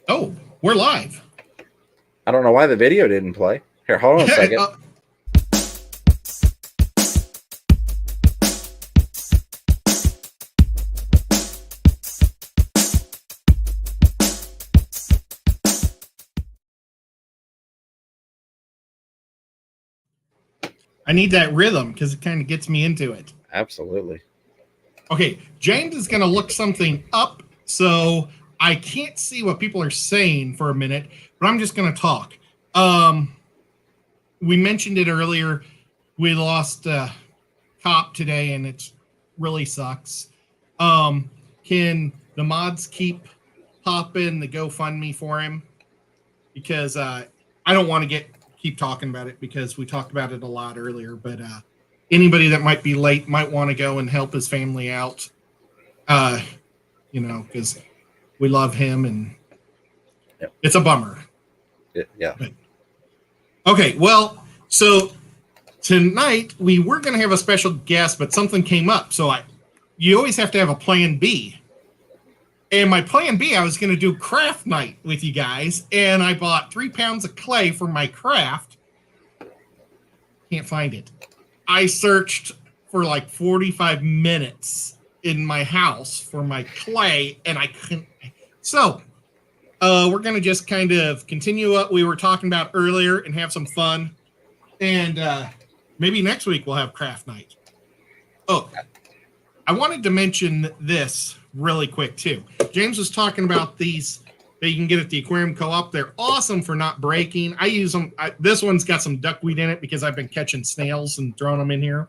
Oh, we're live. I don't know why the video didn't play. Here, hold on a second. I need that rhythm because it kind of gets me into it. Absolutely. Okay, James is going to look something up, so I can't see what people are saying for a minute, but I'm just going to talk. We mentioned it earlier. We lost Cop today, and it really sucks. Can the mods keep popping the GoFundMe for him? Because I don't want to keep talking about it because we talked about it a lot earlier, but anybody that might be late might want to go and help his family out, because we love him, and It's a bummer. Yeah. But, okay, well, so tonight we were going to have a special guest, but something came up. So you always have to have a plan B. And my plan B, I was going to do craft night with you guys, and I bought 3 pounds of clay for my craft. Can't find it. I searched for like 45 minutes in my house for my clay, and I couldn't. So we're going to just kind of continue what we were talking about earlier and have some fun. And maybe next week we'll have craft night. Oh, I wanted to mention this really quick too. James was talking about these that you can get at the aquarium co-op. They're awesome for not breaking. I use them. This one's got some duckweed in it because I've been catching snails and throwing them in here.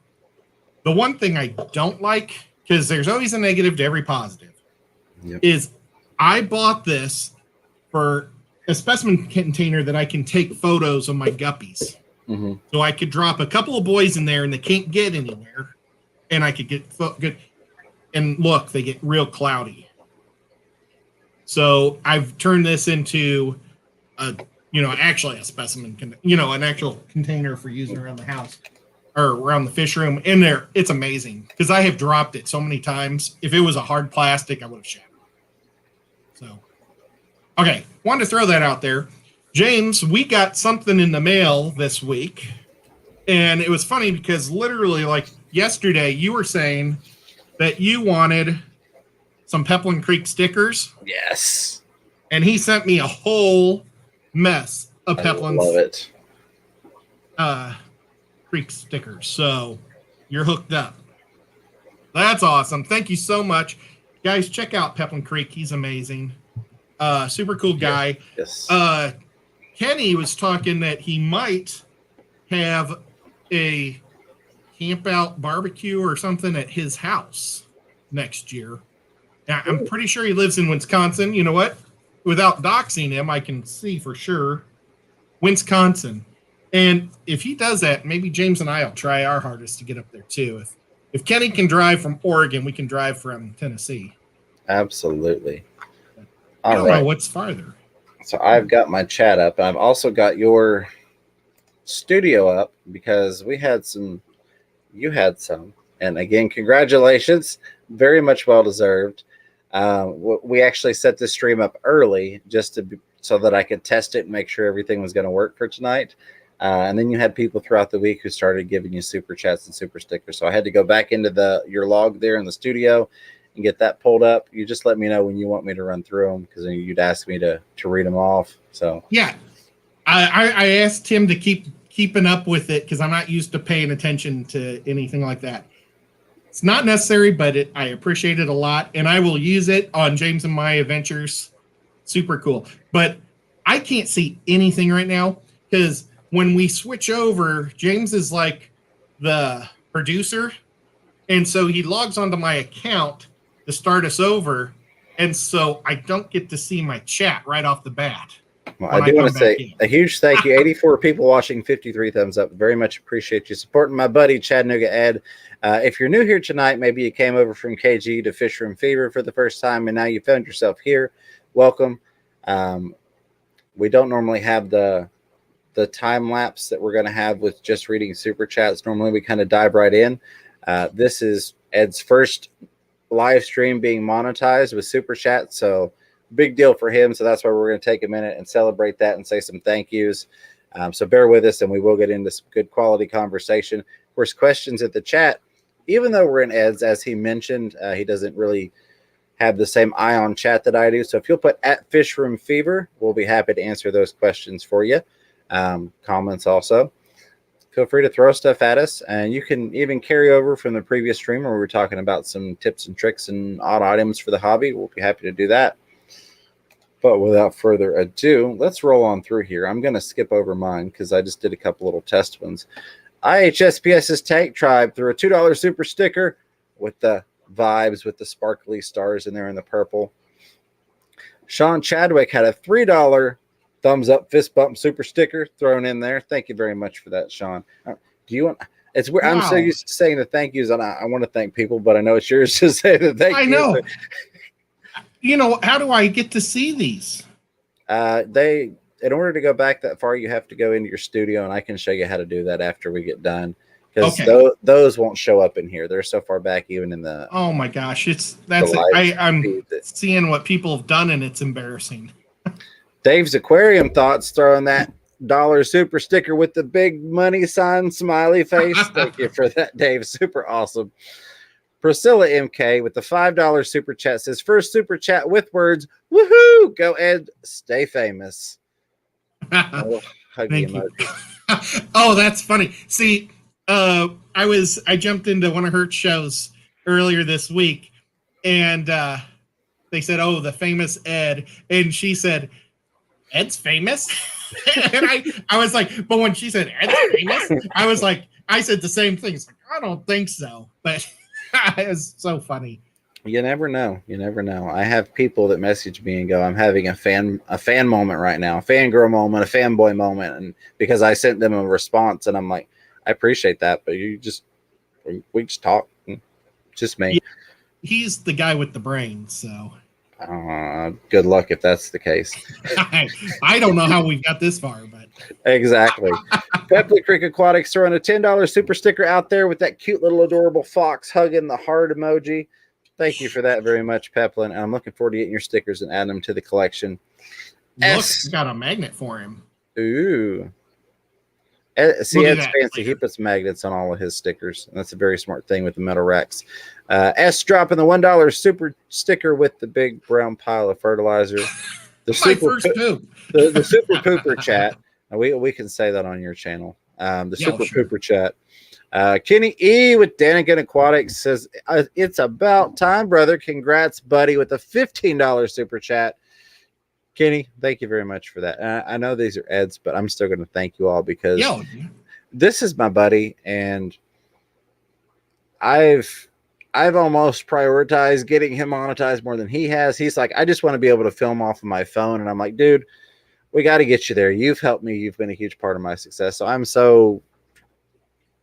The one thing I don't like, because there's always a negative to every positive, is I bought this for a specimen container that I can take photos of my guppies. Mm-hmm. So I could drop a couple of boys in there and they can't get anywhere, and I could get good. And look, they get real cloudy. So I've turned this into actually a specimen, an actual container for using around the house or around the fish room. In there, it's amazing because I have dropped it so many times. If it was a hard plastic, I would have shattered it. So, okay, wanted to throw that out there. James, we got something in the mail this week, and it was funny because literally like yesterday you were saying that you wanted some Peplin Creek stickers. Yes. And he sent me a whole mess of Peplin's Creek stickers. So you're hooked up. That's awesome. Thank you so much. Guys, check out Peplin Creek. He's amazing. Super cool guy. Yes. Kenny was talking that he might have a camp out barbecue or something at his house next year. Now, I'm pretty sure he lives in Wisconsin. You know what? Without doxing him, I can see for sure Wisconsin. And if he does that, maybe James and I will try our hardest to get up there too. If Kenny can drive from Oregon, we can drive from Tennessee. Absolutely. I don't know what's farther. So I've got my chat up. I've also got your studio up because we had some. You had some. And again, congratulations. Very much well-deserved. We actually set this stream up early just so that I could test it and make sure everything was going to work for tonight. And then you had people throughout the week who started giving you super chats and super stickers. So I had to go back into your log there in the studio and get that pulled up. You just let me know when you want me to run through them because you'd ask me to read them off. So yeah, I asked him to keeping up with it because I'm not used to paying attention to anything like that. It's not necessary, but I appreciate it a lot, and I will use it on James and my adventures. Super cool. But I can't see anything right now because when we switch over, James is like the producer, and so he logs onto my account to start us over, and so I don't get to see my chat right off the bat. Well, I do want to say a huge thank you. 84 people watching, 53 thumbs up. Very much appreciate you supporting my buddy, Chattanooga Ed. If you're new here tonight, maybe you came over from KG to Fish Room Fever for the first time, and now you found yourself here. Welcome. We don't normally have the time lapse that we're going to have with just reading super chats. Normally, we kind of dive right in. This is Ed's first live stream being monetized with super chat, so big deal for him. So that's why we're going to take a minute and celebrate that and say some thank yous. So bear with us and we will get into some good quality conversation. Of course, questions at the chat, even though we're in Ed's, as he mentioned, he doesn't really have the same eye on chat that I do. So if you'll put at Fishroom Fever, we'll be happy to answer those questions for you. Comments also. Feel free to throw stuff at us, and you can even carry over from the previous stream where we were talking about some tips and tricks and odd items for the hobby. We'll be happy to do that. But without further ado, let's roll on through here. I'm going to skip over mine because I just did a couple little test ones. IHSPS's Tank Tribe threw a $2 super sticker with the vibes with the sparkly stars in there in the purple. Sean Chadwick had a $3 thumbs up fist bump super sticker thrown in there. Thank you very much for that, Sean. Do you want? It's weird. Wow. I'm so used to saying the thank yous, and I want to thank people, but I know it's yours to say the thank you. I know. You know, how do I get to see these? In order to go back that far, you have to go into your studio, and I can show you how to do that after we get done. Because those won't show up in here. They're so far back, even in the. Oh my gosh, I'm seeing what people have done, and it's embarrassing. Dave's Aquarium Thoughts throwing that $1 super sticker with the big money sign smiley face. Thank you for that, Dave. Super awesome. Priscilla MK with the $5 super chat says, first super chat with words, woohoo, go Ed, stay famous. Thank you. Oh, that's funny. See, I jumped into one of her shows earlier this week, and they said, oh, the famous Ed. And she said, Ed's famous? And I was like, but when she said Ed's famous, I was like, I said the same thing. It's like, I don't think so. But it's so funny. You never know. You never know. I have people that message me and go, I'm having a fan moment right now, a fangirl moment, a fanboy moment. And because I sent them a response, and I'm like, I appreciate that, but we just talk. Just me. He's the guy with the brain, so. Good luck if that's the case. I don't know how we've got this far, but exactly. Pepley Creek Aquatics throwing a $10 super sticker out there with that cute little adorable fox hugging the heart emoji. Thank you for that very much, Peplin. And I'm looking forward to getting your stickers and adding them to the collection. Look, got a magnet for him. Ooh. See, Ed's fancy. He puts magnets on all of his stickers. And that's a very smart thing with the metal racks. S dropping the $1 super sticker with the big brown pile of fertilizer. The super the super pooper chat. We can say that on your channel. Super pooper chat. Kenny E with Danigan Aquatics says, it's about time, brother. Congrats, buddy, with a $15 super chat. Kenny, thank you very much for that. I know these are Ed's, but I'm still going to thank you all because this is my buddy, and I've almost prioritized getting him monetized more than he has. He's like, I just want to be able to film off of my phone, and I'm like, dude, we got to get you there. You've helped me. You've been a huge part of my success. So I'm so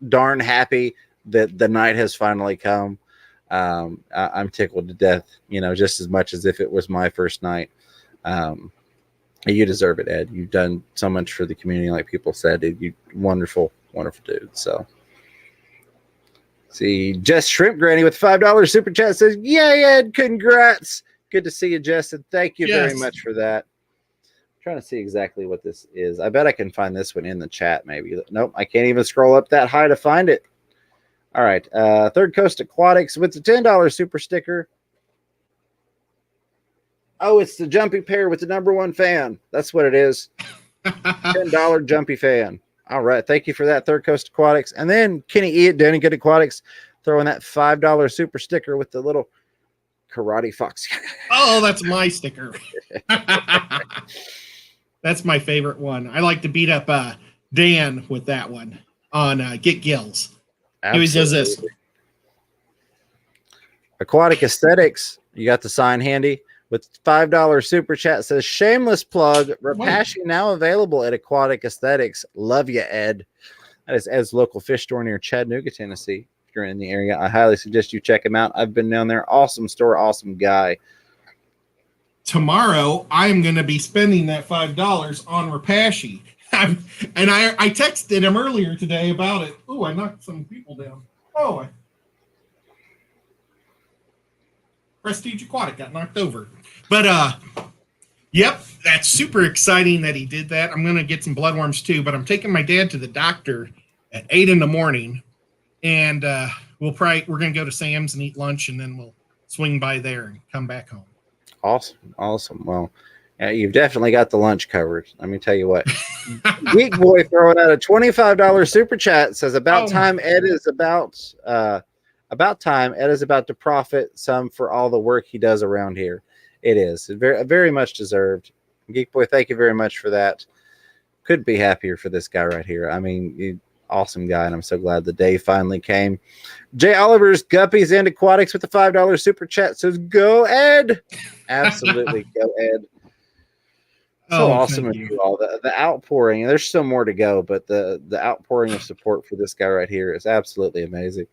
darn happy that the night has finally come. I'm tickled to death, just as much as if it was my first night. You deserve it, Ed. You've done so much for the community, like people said. You wonderful, wonderful dude. So, see, Jess Shrimp Granny with $5 super chat says, "Yay, Ed! Congrats! Good to see you, Jess, and thank you very much for that." I'm trying to see exactly what this is. I bet I can find this one in the chat. Maybe nope. I can't even scroll up that high to find it. All right, Third Coast Aquatics with the $10 super sticker. Oh, it's the Jumpy Pair with the #1 fan. That's what it is. $10 Jumpy fan. All right. Thank you for that, Third Coast Aquatics. And then Kenny E at Danny Good Aquatics throwing that $5 super sticker with the little karate fox. Oh, that's my sticker. That's my favorite one. I like to beat up Dan with that one on Get Gills. Absolutely. He always does this. Aquatic Aesthetics. You got the sign handy? With $5 super chat says, shameless plug, Rapashi now available at Aquatic Aesthetics. Love you, Ed. That is Ed's local fish store near Chattanooga, Tennessee. If you're in the area, I highly suggest you check him out. I've been down there. Awesome store, awesome guy. Tomorrow, I'm going to be spending that $5 on Rapashi. And I texted him earlier today about it. Oh, I knocked some people down. Oh, Prestige Aquatic got knocked over. But Yep, that's super exciting that he did that. I'm going to get some bloodworms too, but I'm taking my dad to the doctor at 8 in the morning, and we're going to go to Sam's and eat lunch, and then we'll swing by there and come back home. Awesome. Well, you've definitely got the lunch covered. Let me tell you what. Geek Boy throwing out a $25 super chat says about time Ed is about time Ed is about to profit some for all the work he does around here. It is very, very much deserved. Geek Boy, thank you very much for that. Couldn't be happier for this guy right here. I mean, awesome guy, and I'm so glad the day finally came. Jay Oliver's Guppies and Aquatics with the $5 super chat says, "Go Ed!" Absolutely, go Ed. So awesome of you all. The outpouring, and there's still more to go, but the outpouring of support for this guy right here is absolutely amazing.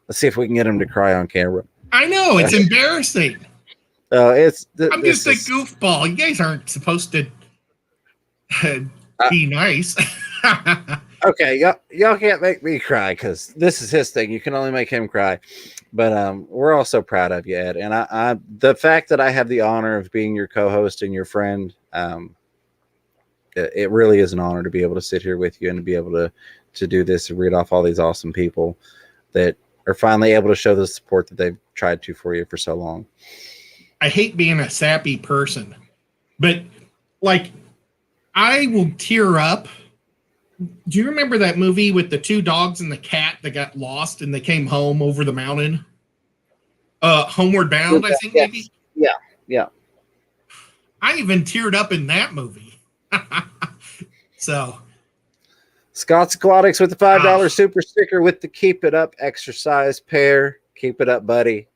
Let's see if we can get him to cry on camera. I know, it's embarrassing. I'm just a goofball. You guys aren't supposed to be nice. Okay, y'all can't make me cry because this is his thing. You can only make him cry. But we're all so proud of you, Ed. And I the fact that I have the honor of being your co-host and your friend, it really is an honor to be able to sit here with you and to be able to do this and read off all these awesome people that are finally able to show the support that they've tried to for you for so long. I hate being a sappy person, but like I will tear up. Do you remember that movie with the two dogs and the cat that got lost and they came home over the mountain? Homeward Bound, I think, maybe? Yeah. I even teared up in that movie. So. Scott's Aquatics with the $5 super sticker with the Keep It Up exercise pair. Keep it up, buddy.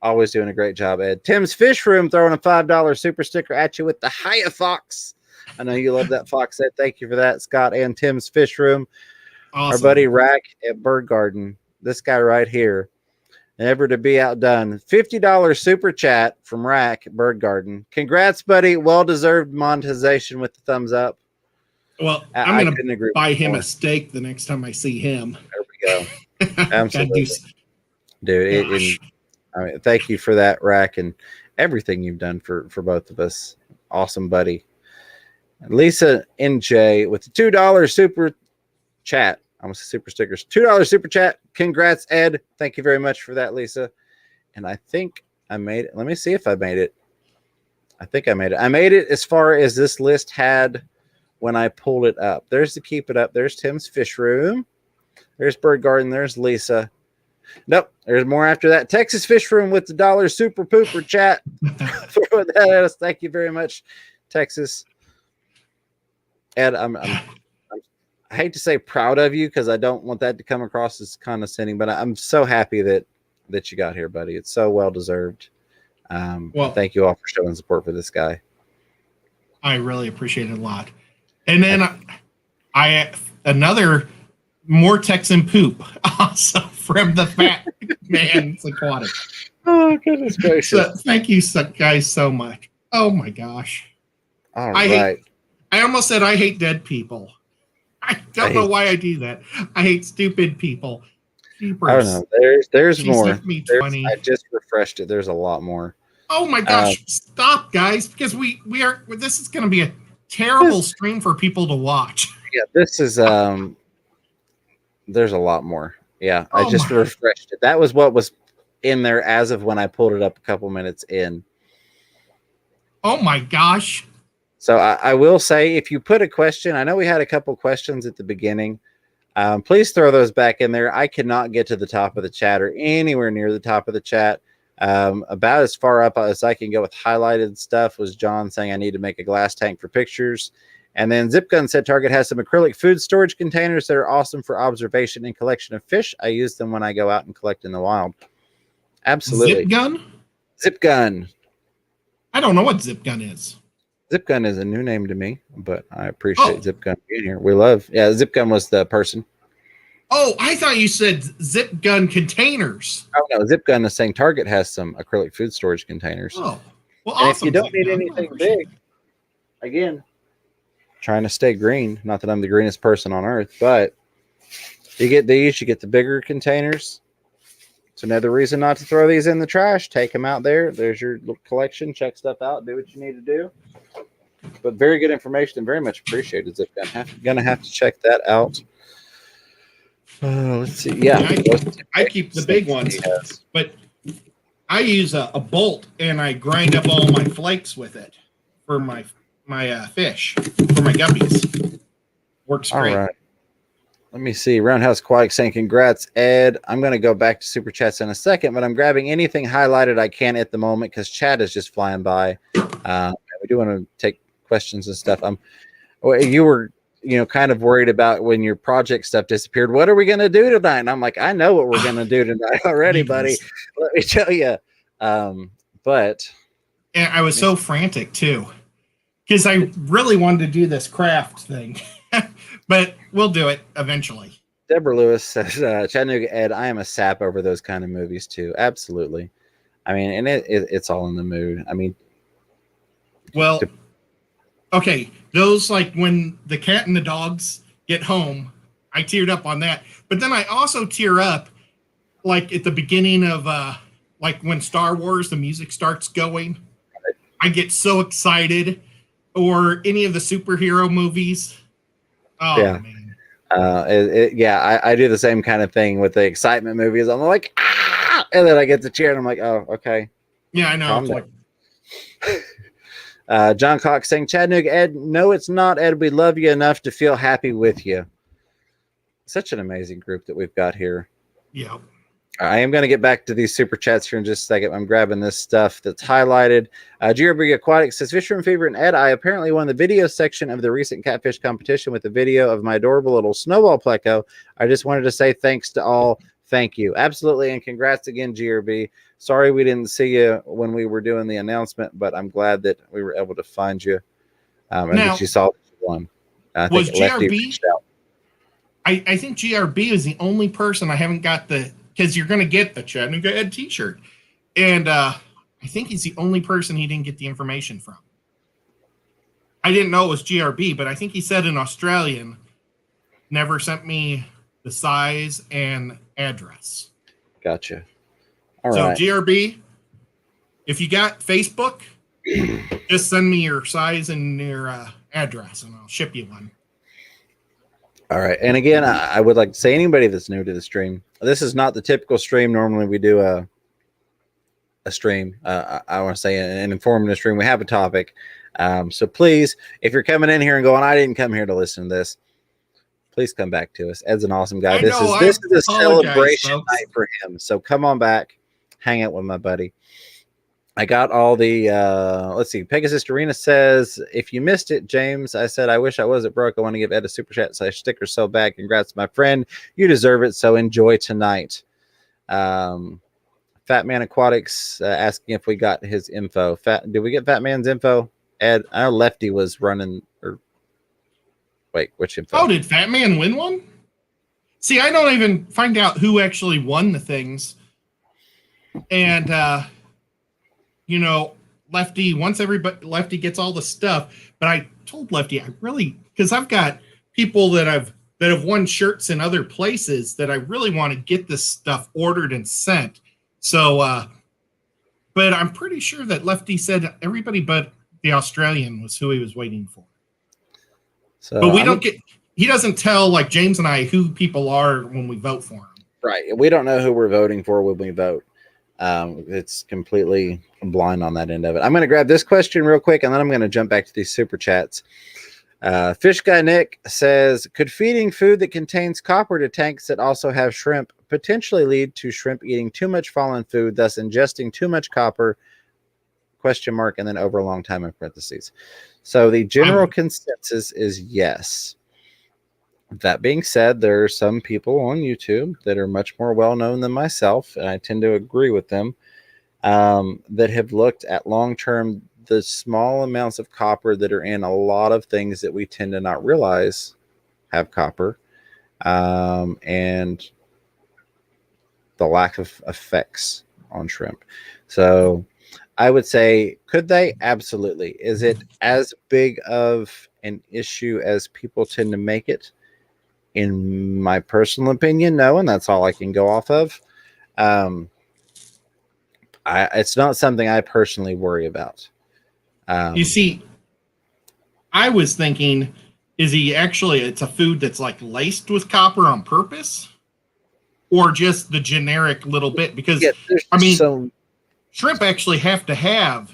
Always doing a great job, Ed. Tim's Fish Room throwing a $5 super sticker at you with the Hiya Fox. I know you love that fox, Ed. Thank you for that, Scott and Tim's Fish Room. Awesome. Our buddy Rack at Bird Garden. This guy right here. Never to be outdone. $50 super chat from Rack at Bird Garden. Congrats, buddy. Well-deserved monetization with the thumbs up. Well, I'm going to buy him a steak the next time I see him. There we go. Absolutely. Dude, I mean, thank you for that, Rack, and everything you've done for both of us. Awesome, buddy. Lisa NJ with the $2 super chat. Almost super stickers. $2 super chat. Congrats, Ed. Thank you very much for that, Lisa. And I think I made it. Let me see if I made it. I think I made it. I made it as far as this list had when I pulled it up. There's the Keep It Up. There's Tim's Fish Room. There's Bird Garden. There's Lisa. Nope. There's more after that. Texas Fish Room with the $1 super pooper chat. Throw that at us. Thank you very much, Texas. Ed, I hate to say proud of you because I don't want that to come across as condescending, but I'm so happy that you got here, buddy. It's so well deserved. Well, thank you all for showing support for this guy. I really appreciate it a lot. And then I another more Texan poop also from the Fat Man's Aquatic. Oh goodness gracious! So, thank you guys so much. Oh my gosh! All right. I almost said I hate dead people. I don't know why I do that. I hate stupid people. Jeepers. I don't know. There's more. I just refreshed it. There's a lot more. Oh my gosh! Stop, guys, because we are. This is going to be a terrible stream for people to watch. Yeah, this is. There's a lot more. Yeah, I just refreshed it. That was what was in there as of when I pulled it up a couple minutes in. Oh my gosh! So I will say, if you put a question, I know we had a couple questions at the beginning. Please throw those back in there. I cannot get to the top of the chat or anywhere near the top of the chat. About as far up as I can go with highlighted stuff was John saying I need to make a glass tank for pictures. And then Zip Gun said Target has some acrylic food storage containers that are awesome for observation and collection of fish. I use them when I go out and collect in the wild. Absolutely. Zip Gun? Zip Gun. I don't know what Zip Gun is. Zip Gun is a new name to me, but I appreciate Zip Gun being here. We love, Zip Gun was the person. Oh, I thought you said Zip Gun containers. Oh, no, Zip Gun is saying Target has some acrylic food storage containers. Oh, well, and awesome. If you don't need anything big, again, trying to stay green. Not that I'm the greenest person on earth, but you get these, you get the bigger containers. It's another reason not to throw these in the trash. Take them out there. There's your collection. Check stuff out. Do what you need to do. But very good information and very much appreciated. So gonna have to check that out. Let's see. Yeah, I keep the big ones, but I use a bolt and I grind up all my flakes with it for my fish, for my guppies. Works great. All right. Let me see. Roundhouse Aquatic saying, congrats, Ed. I'm going to go back to Super Chats in a second, but I'm grabbing anything highlighted I can at the moment because chat is just flying by. We do want to take questions and stuff. You were, kind of worried about when your project stuff disappeared. What are we going to do tonight? And I'm like, I know what we're going to do tonight already, buddy. Let me tell you. But and I was so frantic too because I really wanted to do this craft thing. But we'll do it eventually. Deborah Lewis says, Chattanooga Ed, I am a sap over those kind of movies too. Absolutely. I mean, and it's all in the mood. I mean, well, okay. Those like when the cat and the dogs get home, I teared up on that. But then I also tear up like at the beginning of like when Star Wars, the music starts going. I get so excited. Or any of the superhero movies. Oh, yeah. Man. I do the same kind of thing with the excitement movies. I'm like, and then I get to cheer and I'm like, oh, okay. Yeah, I know. John Cox saying, Chattanooga Ed, no, it's not, Ed. We love you enough to feel happy with you. Such an amazing group that we've got here. Yeah. I am going to get back to these super chats here in just a second. I'm grabbing this stuff that's highlighted. GRB Aquatic says, Fisherman Fever and Ed, I apparently won the video section of the recent catfish competition with a video of my adorable little snowball pleco. I just wanted to say thanks to all. Thank you. Absolutely. And congrats again, GRB. Sorry we didn't see you when we were doing the announcement, but I'm glad that we were able to find you and that you saw one. I think was GRB? I think GRB is the only person I haven't got because you're going to get the Chattanooga Ed t-shirt. And I think he's the only person he didn't get the information from. I didn't know it was GRB, but I think he said an Australian never sent me the size and address. Gotcha. All right. So GRB, if you got Facebook, just send me your size and your address, and I'll ship you one. All right. And again, I would like to say anybody that's new to the stream, this is not the typical stream. Normally we do a stream. I want to say an informative stream. We have a topic. So please, if you're coming in here and going, I didn't come here to listen to this, please come back to us. Ed's an awesome guy. This is a celebration night for him. So come on back, hang out with my buddy. I got all the, let's see. Pegasus Arena says, if you missed it, James, I said, I wish I wasn't broke. I want to give Ed a super chat / sticker so bad. Congrats, my friend. You deserve it. So enjoy tonight. Fat Man Aquatics asking if we got his info. Did we get Fat Man's info? Ed, I know Lefty was running, or wait, which info? Oh, did Fat Man win one? See, I don't even find out who actually won the things. And, Lefty, Lefty gets all the stuff, but I told Lefty, because I've got people that have won shirts in other places that I really want to get this stuff ordered and sent. So, but I'm pretty sure that Lefty said everybody but the Australian was who he was waiting for. So, but he doesn't tell like James and I who people are when we vote for him. Right. We don't know who we're voting for when we vote. It's completely blind on that end of it. I'm going to grab this question real quick, and then I'm going to jump back to these super chats. Fish Guy Nick says, could feeding food that contains copper to tanks that also have shrimp potentially lead to shrimp eating too much fallen food, thus ingesting too much copper? ? And then over a long time in parentheses. So the general consensus is yes. That being said, there are some people on YouTube that are much more well-known than myself, and I tend to agree with them, that have looked at long-term the small amounts of copper that are in a lot of things that we tend to not realize have copper, and the lack of effects on shrimp. So I would say, could they? Absolutely. Is it as big of an issue as people tend to make it? In my personal opinion, no, and that's all I can go off of. It's not something I personally worry about. You see, I was thinking, is he actually, it's a food that's like laced with copper on purpose? Or just the generic little bit? Because, Yeah, I mean, so shrimp actually have to have,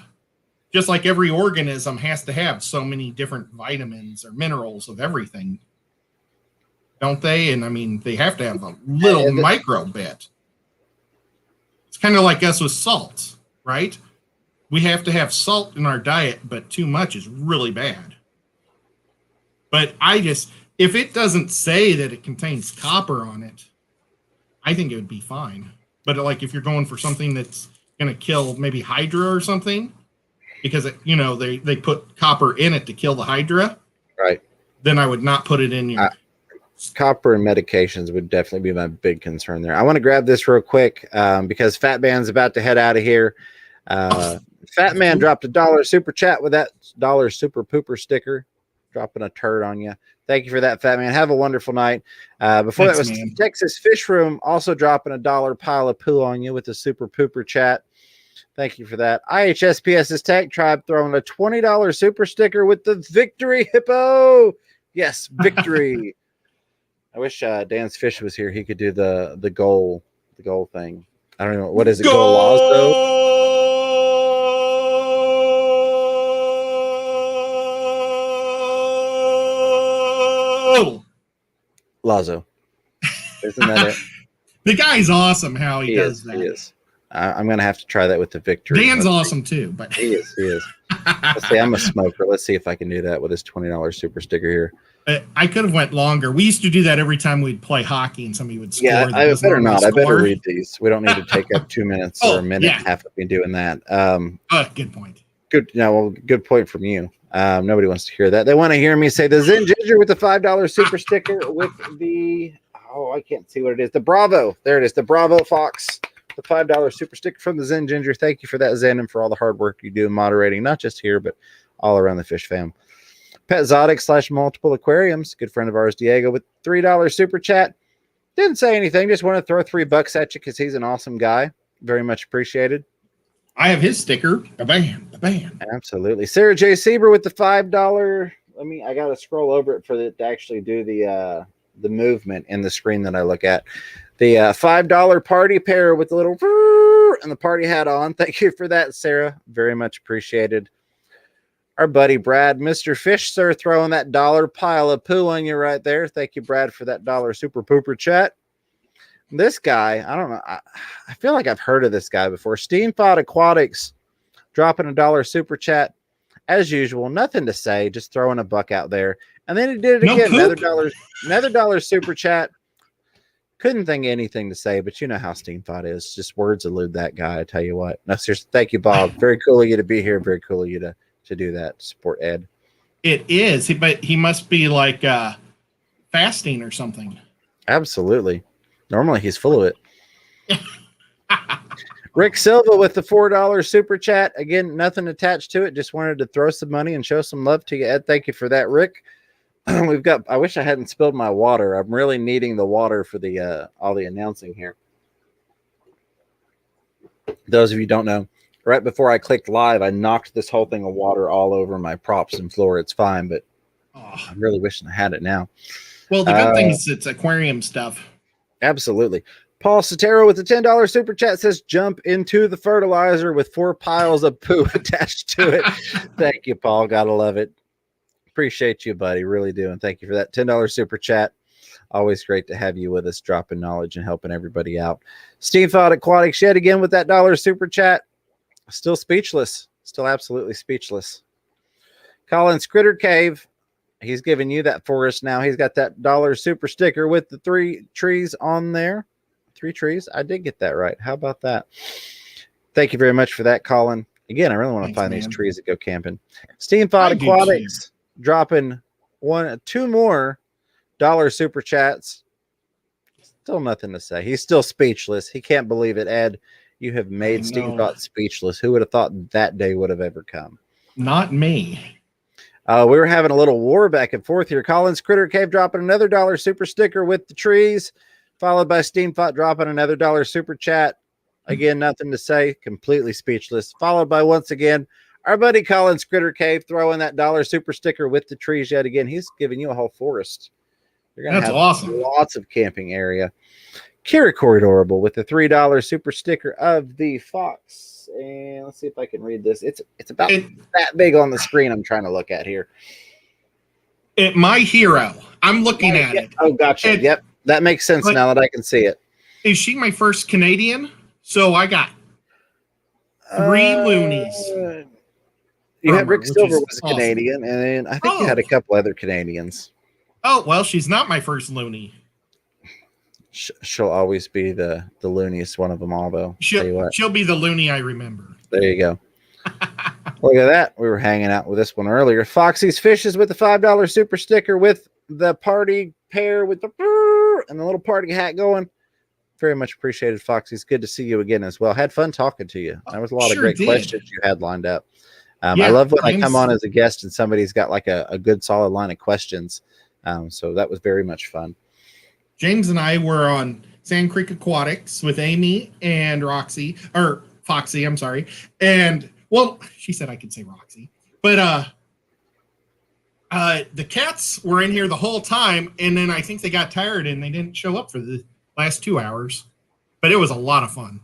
just like every organism has to have so many different vitamins or minerals of everything, don't they? And I mean, they have to have a little micro bit. It's kind of like us with salt, right? We have to have salt in our diet, but too much is really bad. But if it doesn't say that it contains copper on it, I think it would be fine. But like if you're going for something that's going to kill maybe Hydra or something, because they put copper in it to kill the Hydra, right? Then I would not put it in your. Copper and medications would definitely be my big concern there. I want to grab this real quick because Fat Man's about to head out of here. Fat Man dropped $1 super chat with that $1 super pooper sticker, dropping a turd on you. Thank you for that, Fat Man. Have a wonderful night. Before that was Texas Fish Room, also dropping $1 pile of poo on you with the super pooper chat. Thank you for that. IHSPS's Tech Tribe throwing a $20 super sticker with the victory hippo. Yes, victory. I wish Dan's Fish was here. He could do the goal thing. I don't know. What is it? Golazo. Lazo. Isn't that it? The guy's awesome how he does that. He is. I'm going to have to try that with the victory. Dan's awesome too. But He is. Let's see. I'm a smoker. Let's see if I can do that with this $20 super sticker here. I could have went longer. We used to do that every time we'd play hockey and somebody would score. Yeah, I better not. I better read these. We don't need to take up 2 minutes or a minute and a half of me doing that. Good point. Good point from you. Nobody wants to hear that. They want to hear me say the Zen Ginger with the $5 super sticker with the I can't see what it is. The Bravo. There it is. The Bravo Fox. The $5 super sticker from the Zen Ginger. Thank you for that, Zen, and for all the hard work you do in moderating, not just here, but all around the fish fam. Pet Zotic / multiple aquariums. Good friend of ours, Diego, with $3 super chat. Didn't say anything. Just want to throw $3 at you because he's an awesome guy. Very much appreciated. I have his sticker. Bam. Absolutely. Sarah J. Sieber with the $5. I got to scroll over it for it to actually do the movement in the screen that I look at. The $5 party pair with the little and the party hat on. Thank you for that, Sarah. Very much appreciated. Our buddy Brad, Mr. Fish, sir, throwing that $1 pile of poo on you right there. Thank you, Brad, for that $1 super pooper chat. This guy, I don't know. I feel like I've heard of this guy before. Steamfod Aquatics dropping $1 super chat. As usual, nothing to say, just throwing a buck out there. And then he did it again. Another $1 super chat. Couldn't think of anything to say, but you know how Steamfod is. Just words elude that guy, I tell you what. No, seriously, thank you, Bob. Very cool of you to be here. Very cool of you to do that, support Ed. It is, but he must be like fasting or something. Absolutely. Normally he's full of it. Rick Silva with the $4 super chat. Again, nothing attached to it. Just wanted to throw some money and show some love to you, Ed. Thank you for that, Rick. I wish I hadn't spilled my water. I'm really needing the water for the all the announcing here. Those of you who don't know, right before I clicked live, I knocked this whole thing of water all over my props and floor. It's fine, but I'm really wishing I had it now. Well, the good thing is it's aquarium stuff. Absolutely. Paul Sotero with the $10 super chat says, jump into the fertilizer with 4 piles of poo attached to it. Thank you, Paul. Gotta love it. Appreciate you, buddy. Really do. And thank you for that $10 super chat. Always great to have you with us, dropping knowledge and helping everybody out. Steamfod Aquatics yet again with that $1 super chat. Still speechless. Still absolutely speechless. Colin Critter Cave. He's giving you that for us now. He's got that $1 super sticker with the 3 trees on there. 3 trees. I did get that right. How about that? Thank you very much for that, Colin. Again, I really want to find these trees that go camping. Steamfod Aquatics dropping 2 more $1 super chats. Still nothing to say. He's still speechless. He can't believe it. Ed, you have made Steamfod speechless. Who would have thought that day would have ever come? Not me. We were having a little war back and forth here. Collins Critter Cave dropping another $1 super sticker with the trees, followed by Steamfod dropping another $1 super chat. Again, nothing to say. Completely speechless. Followed by, once again, Our buddy Collins Critter Cave throwing that dollar super sticker with the trees yet again. He's giving you a whole forest. You're going to have awesome. Lots of camping area. Kira Corridorable with the $3 super sticker of the fox. And let's see if I can read this. It's about that big on the screen I'm trying to look at here. My hero. I'm looking at it. Oh, gotcha. Yep. That makes sense now that I can see it. Is she my first Canadian? So I got 3 loonies. You had Rick Silver was a Canadian, and I think you had a couple other Canadians. Oh, well, she's not my first loony. She'll always be the looniest one of them all, though. She'll be the loony I remember. There you go. Look at that. We were hanging out with this one earlier. Foxy's Fishes with the $5 super sticker with the party pair with the and the little party hat going. Very much appreciated, Foxy's. Good to see you again as well. Had fun talking to you. There was a lot of great questions you had lined up. I love when I come on as a guest and somebody's got like a good solid line of questions. So that was very much fun. James and I were on Sand Creek Aquatics with Amy and Foxy, I'm sorry. And, well, she said I could say Roxy. But the cats were in here the whole time, and then I think they got tired and they didn't show up for the last 2 hours. But it was a lot of fun.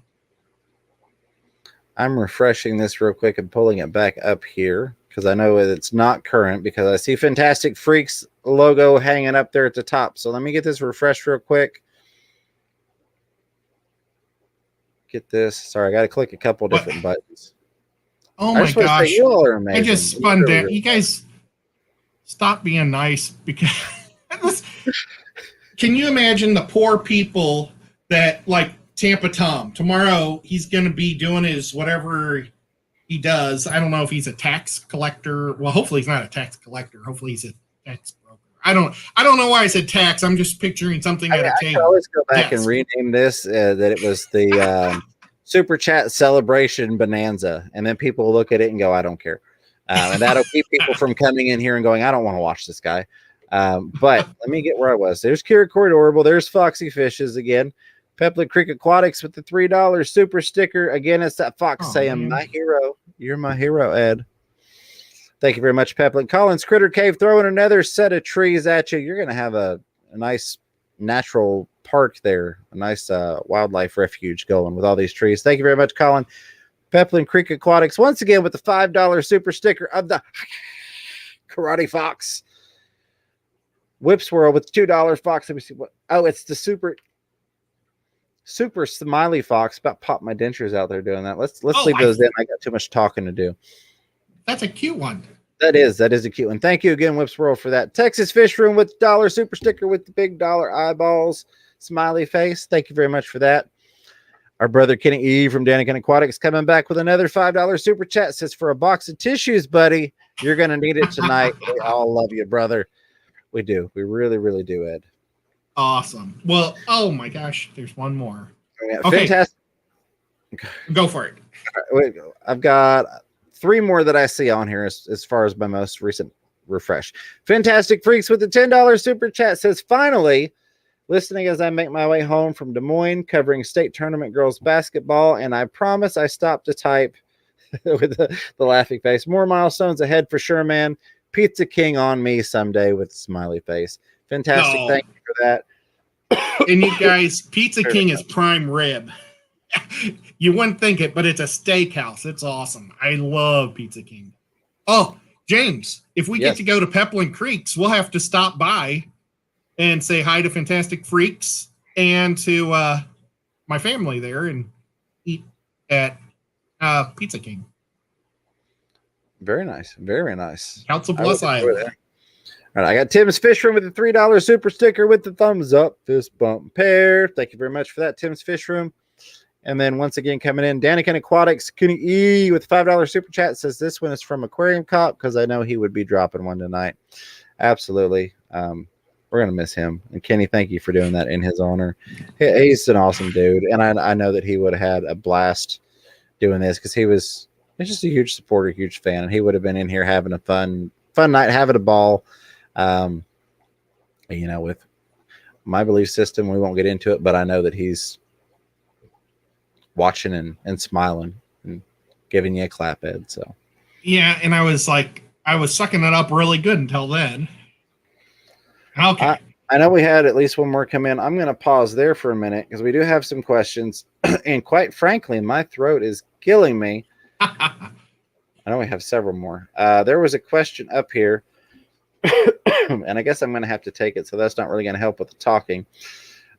I'm refreshing this real quick and pulling it back up here because I know it's not current because I see Fantastic Freaks logo hanging up there at the top. So let me get this refreshed real quick. Get this. Sorry, I got to click a couple different buttons. Oh my gosh. You all are amazing. I just spun down. You guys stop being nice because can you imagine the poor people that like Tampa Tom? Tomorrow he's going to be doing his whatever he does. I don't know if he's a tax collector. Well, hopefully he's not a tax collector. Hopefully he's a tax broker. I don't know why I said tax. I'm just picturing something at a table. I can always go back and rename this that it was the Super Chat Celebration Bonanza, and then people look at it and go, I don't care. And that'll keep people from coming in here and going, I don't want to watch this guy. But let me get where I was. There's Kira Corridorable. There's Foxy Fishes again. Pepland Creek Aquatics with the $3 super sticker. Again, it's that fox saying, my hero. You're my hero, Ed. Thank you very much, Pepland. Collins Critter Cave throwing another set of trees at you. You're going to have a nice natural park there, a nice wildlife refuge going with all these trees. Thank you very much, Colin. Pepland Creek Aquatics, once again, with the $5 super sticker of the Karate Fox. Whip Swirl with $2 Fox. Let me see what. Oh, it's the super smiley fox. About popped my dentures out there doing that. Let's leave those in. I got too much talking to do. That's a cute one. That is a cute one. Thank you again, Whip Swirl, for that. Texas Fish Room with $1 super sticker with the big dollar eyeballs, smiley face. Thank you very much for that. Our brother Kenny E from Danican Aquatics coming back with another $5 super chat. Says, for a box of tissues, buddy, you're going to need it tonight. We all love you, brother. We do. We really, really do, Ed. Awesome. Well, oh my gosh, there's one more. Okay. Fantastic. Go for it. Right, I've got 3 more that I see on here as far as my most recent refresh. Fantastic Freaks with the $10 super chat says, finally, listening as I make my way home from Des Moines, covering state tournament girls basketball, and I promise I stopped to type with the laughing face. More milestones ahead for sure, man. Pizza King on me someday with a smiley face. Fantastic. No. Thank you for that. And you guys, Pizza King is prime rib. You wouldn't think it, but it's a steakhouse. It's awesome. I love Pizza King. Oh, James, if we get to go to Pepland Creeks, we'll have to stop by and say hi to Fantastic Freaks and to my family there and eat at Pizza King. Very nice. Very nice. Council Bluffs, Iowa. All right, I got Tim's Fish Room with the $3 super sticker with the thumbs up, fist bump pair. Thank you very much for that, Tim's Fish Room. And then once again coming in, Danican Aquatics, Cooney E with $5 super chat says this one is from Aquarium Cop because I know he would be dropping one tonight. Absolutely. We're going to miss him. And Kenny, thank you for doing that in his honor. He's an awesome dude. And I know that he would have had a blast doing this because he's just a huge supporter, huge fan. And he would have been in here having a fun night, having a ball. With my belief system, we won't get into it, but I know that he's watching and smiling and giving you a clap, Ed. So Yeah, and I was sucking it up really good until then. Okay. I know we had at least one more come in. I'm going to pause there for a minute because we do have some questions. And quite frankly, my throat is killing me. I know we have several more. There was a question up here, and I guess I'm going to have to take it, so that's not really going to help with the talking.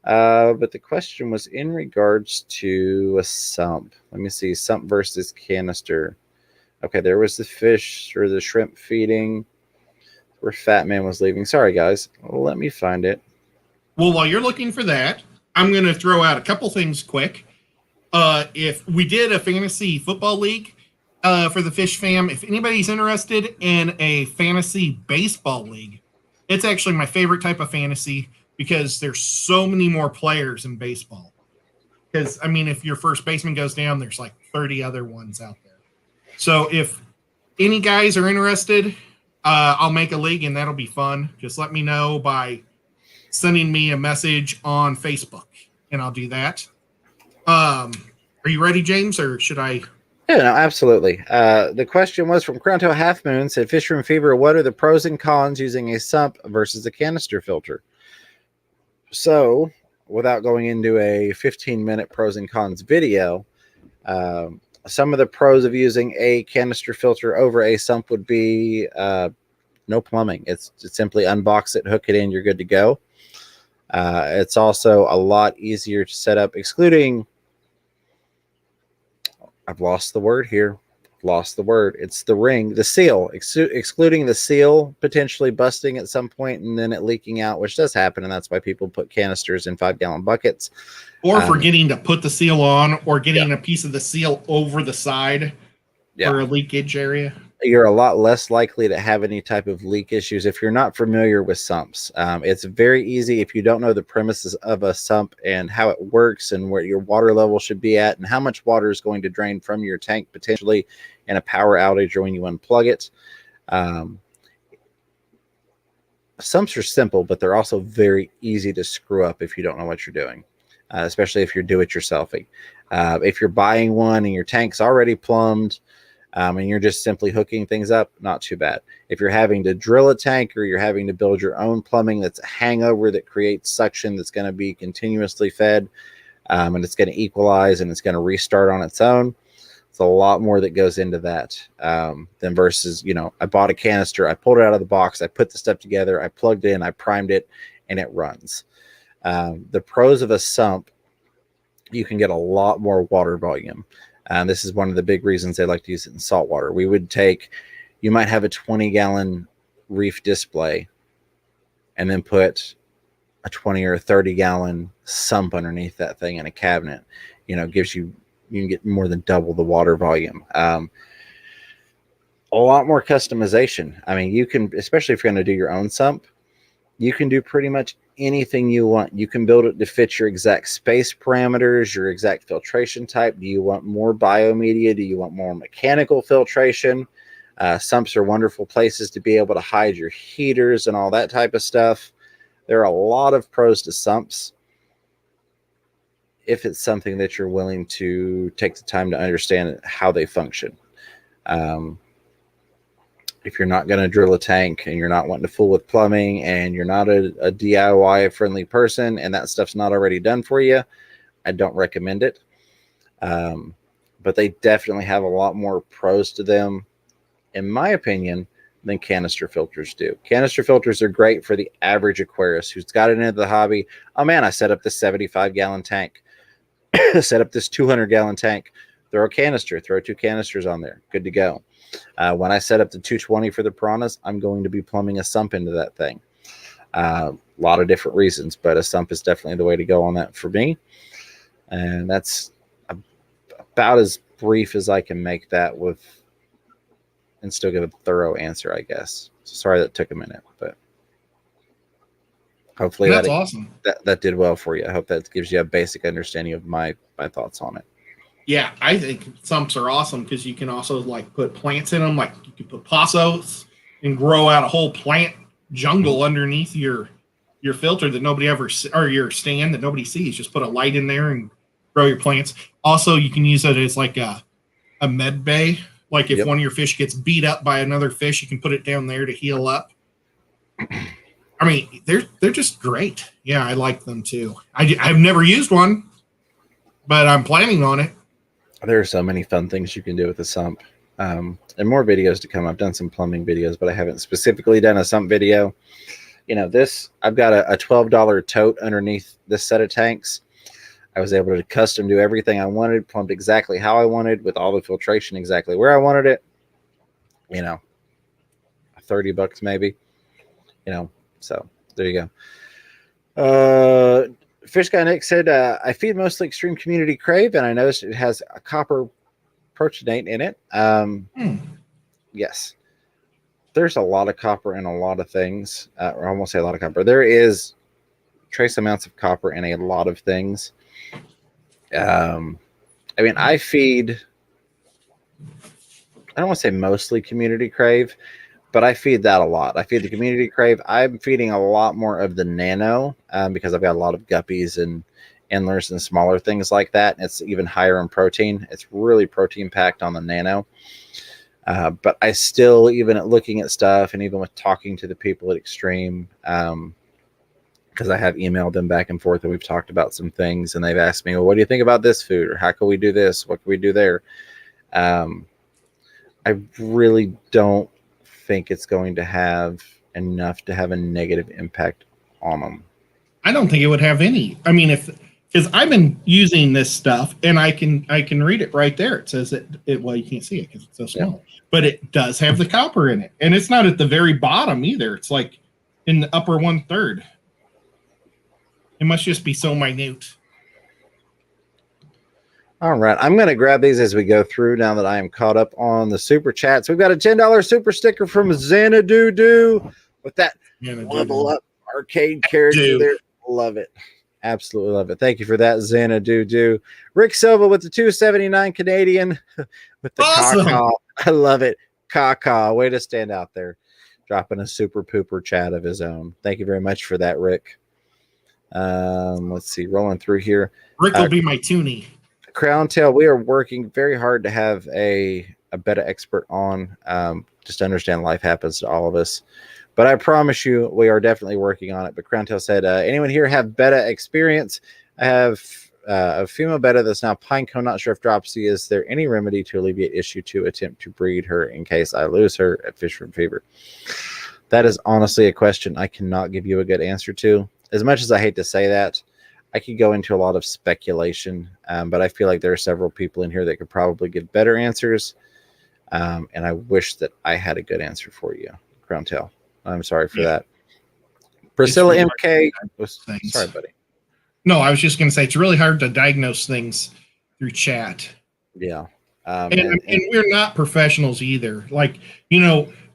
But the question was in regards to a sump. Let me see, sump versus canister. Okay, there was the fish or the shrimp feeding where Fat Man was leaving. Sorry, guys. Let me find it. Well, while you're looking for that, I'm going to throw out a couple things quick. If we did a fantasy football league for the Fish Fam, if anybody's interested in a fantasy baseball league, it's actually my favorite type of fantasy because there's so many more players in baseball. Because, I mean, if your first baseman goes down, there's like 30 other ones out there. So if any guys are interested, I'll make a league and that'll be fun. Just let me know by sending me a message on Facebook and I'll do that. Are you ready, James, or should I? Yeah, no, absolutely. The question was from Cronto Half Moon, said Fisher and Fever, what are the pros and cons using a sump versus a canister filter? So, without going into a 15-minute pros and cons video, some of the pros of using a canister filter over a sump would be no plumbing. It's simply unbox it, hook it in, you're good to go. It's also a lot easier to set up, excluding, I've lost the word here. Lost the word. It's the ring, the seal, excluding the seal potentially busting at some point and then it leaking out, which does happen. And that's why people put canisters in 5-gallon buckets. Or forgetting to put the seal on or getting a piece of the seal over the side for a leakage area. You're a lot less likely to have any type of leak issues if you're not familiar with sumps. It's very easy if you don't know the premises of a sump and how it works and where your water level should be at and how much water is going to drain from your tank potentially in a power outage or when you unplug it. Sumps are simple, but they're also very easy to screw up if you don't know what you're doing, especially if you're do-it-yourselfing. If you're buying one and your tank's already plumbed, and you're just simply hooking things up, not too bad. If you're having to drill a tank or you're having to build your own plumbing that's a hangover that creates suction that's going to be continuously fed, and it's going to equalize and it's going to restart on its own, it's a lot more that goes into that than versus, I bought a canister, I pulled it out of the box, I put the stuff together, I plugged it in, I primed it, and it runs. The pros of a sump, you can get a lot more water volume. And this is one of the big reasons they like to use it in salt water. You might have a 20-gallon reef display and then put a 20 or a 30-gallon sump underneath that thing in a cabinet. You can get more than double the water volume. A lot more customization. I mean, you can, especially if you're going to do your own sump, you can do pretty much anything you want. You can build it to fit your exact space parameters, your exact filtration type. Do you want more biomedia? Do you want more mechanical filtration? Sumps are wonderful places to be able to hide your heaters and all that type of stuff. There are a lot of pros to sumps if it's something that you're willing to take the time to understand how they function. If you're not going to drill a tank and you're not wanting to fool with plumbing and you're not a DIY friendly person and that stuff's not already done for you, I don't recommend it. But they definitely have a lot more pros to them, in my opinion, than canister filters do. Canister filters are great for the average Aquarius who's got it into the hobby. Oh man, I set up this 75-gallon tank, set up this 200-gallon tank, throw a canister, throw 2 canisters on there, good to go. When I set up the 220 for the piranhas, I'm going to be plumbing a sump into that thing. A lot of different reasons, but a sump is definitely the way to go on that for me. And that's about as brief as I can make that and still give a thorough answer, I guess. So sorry that took a minute, but hopefully that's awesome. That did well for you. I hope that gives you a basic understanding of my thoughts on it. Yeah, I think sumps are awesome because you can also put plants in them. Like you can put posos and grow out a whole plant jungle underneath your filter that nobody ever or your stand that nobody sees. Just put a light in there and grow your plants. Also, you can use it as like a med bay Like if one of your fish gets beat up by another fish, you can put it down there to heal up. I mean, they're just great. Yeah, I like them too. I've never used one, but I'm planning on it. There are so many fun things you can do with the sump. And more videos to come. I've done some plumbing videos, but I haven't specifically done a sump video. You know, I've got a $12 tote underneath this set of tanks. I was able to custom do everything I wanted, plumbed exactly how I wanted, with all the filtration exactly where I wanted it. You know, $30 maybe. You know, so there you go. Fish Guy Nick said, I feed mostly Extreme Community Crave, and I noticed it has a copper proteinate in it. Yes. There's a lot of copper in a lot of things. Or I won't say a lot of copper. There is trace amounts of copper in a lot of things. I mean, I don't want to say mostly Community Crave, but I feed that a lot. I feed the Community Crave. I'm feeding a lot more of the Nano because I've got a lot of guppies and endlers and smaller things like that. And it's even higher in protein. It's really protein packed on the Nano. But I still, even at looking at stuff and even with talking to the people at Extreme, because I have emailed them back and forth and we've talked about some things and they've asked me, well, what do you think about this food? Or how can we do this? What can we do there? I really don't think it's going to have enough to have a negative impact on them. I don't think it would have any. I mean, because I've been using this stuff and I can read it right there. It says well, you can't see it because it's so small, but it does have the copper in it, and it's not at the very bottom either. It's like in the upper 1/3. It must just be so minute. All right, I'm going to grab these as we go through now that I am caught up on the super chats. We've got a $10 super sticker from Xanadu with that level up arcade character there. Love it. Absolutely love it. Thank you for that, Xanadu. Rick Silva with the $2.79 Canadian with the caca. I love it. Caca. Way to stand out there. Dropping a super pooper chat of his own. Thank you very much for that, Rick. Let's see. Rolling through here. Rick will be my toonie. Crown Tail, we are working very hard to have a beta expert on, just to understand life happens to all of us. But I promise you, we are definitely working on it. But Crown Tail said, anyone here have beta experience? I have a female beta that's now pinecone. Not sure if Dropsy. Is there any remedy to alleviate issue to attempt to breed her in case I lose her at Fish Room Fever? That is honestly a question I cannot give you a good answer to. As much as I hate to say that, I could go into a lot of speculation, but I feel like there are several people in here that could probably give better answers. And I wish that I had a good answer for you, Crown Tail. I'm sorry for that. Priscilla MK. Sorry, buddy. No, I was just going to say it's really hard to diagnose things through chat. Yeah. And we're not professionals either. Like,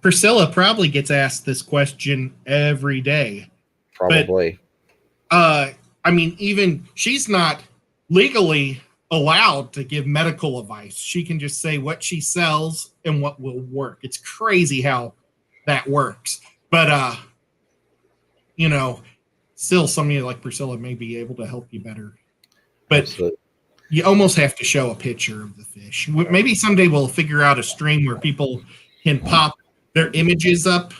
Priscilla probably gets asked this question every day. Probably. But, I mean, even she's not legally allowed to give medical advice. She can just say what she sells and what will work. It's crazy how that works. But, still somebody like Priscilla may be able to help you better. But Absolutely. You almost have to show a picture of the fish. Maybe someday we'll figure out a stream where people can pop their images up.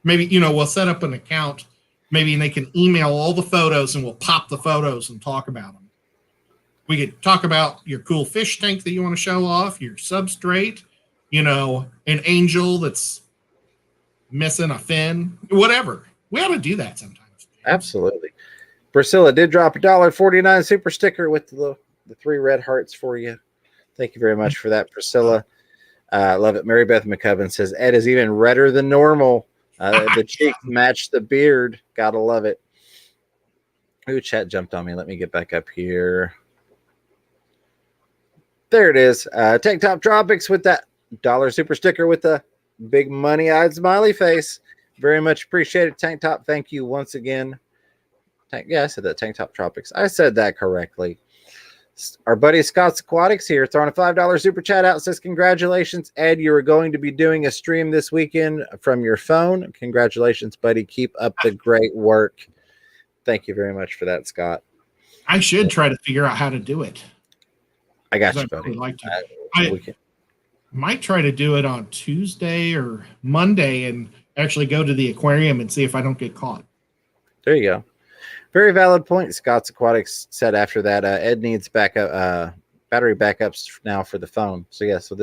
Maybe, we'll set up an account. Maybe and they can email all the photos and we'll pop the photos and talk about them. We could talk about your cool fish tank that you want to show off, your substrate, an angel that's missing a fin, whatever. We ought to do that sometimes. Absolutely. Priscilla did drop a $1.49 super sticker with the 3 red hearts for you. Thank you very much for that, Priscilla. Love it. Mary Beth McCubbin says, Ed is even redder than normal. The cheeks match the beard. Gotta love it. Ooh, chat jumped on me. Let me get back up here. There it is. Tank Top Tropics with that $1 super sticker with the big money-eyed smiley face. Very much appreciated, Tank Top. Thank you once again. Yeah, I said that. Tank Top Tropics. I said that correctly. Our buddy Scott's Aquatics here throwing a $5 super chat out. Says, congratulations, Ed. You are going to be doing a stream this weekend from your phone. Congratulations, buddy. Keep up the great work. Thank you very much for that, Scott. I should try to figure out how to do it. I got you, buddy. Really like might try to do it on Tuesday or Monday and actually go to the aquarium and see if I don't get caught. There you go. Very valid point. Scott's Aquatics said after that, Ed needs backup, battery backups now for the phone. So yeah, so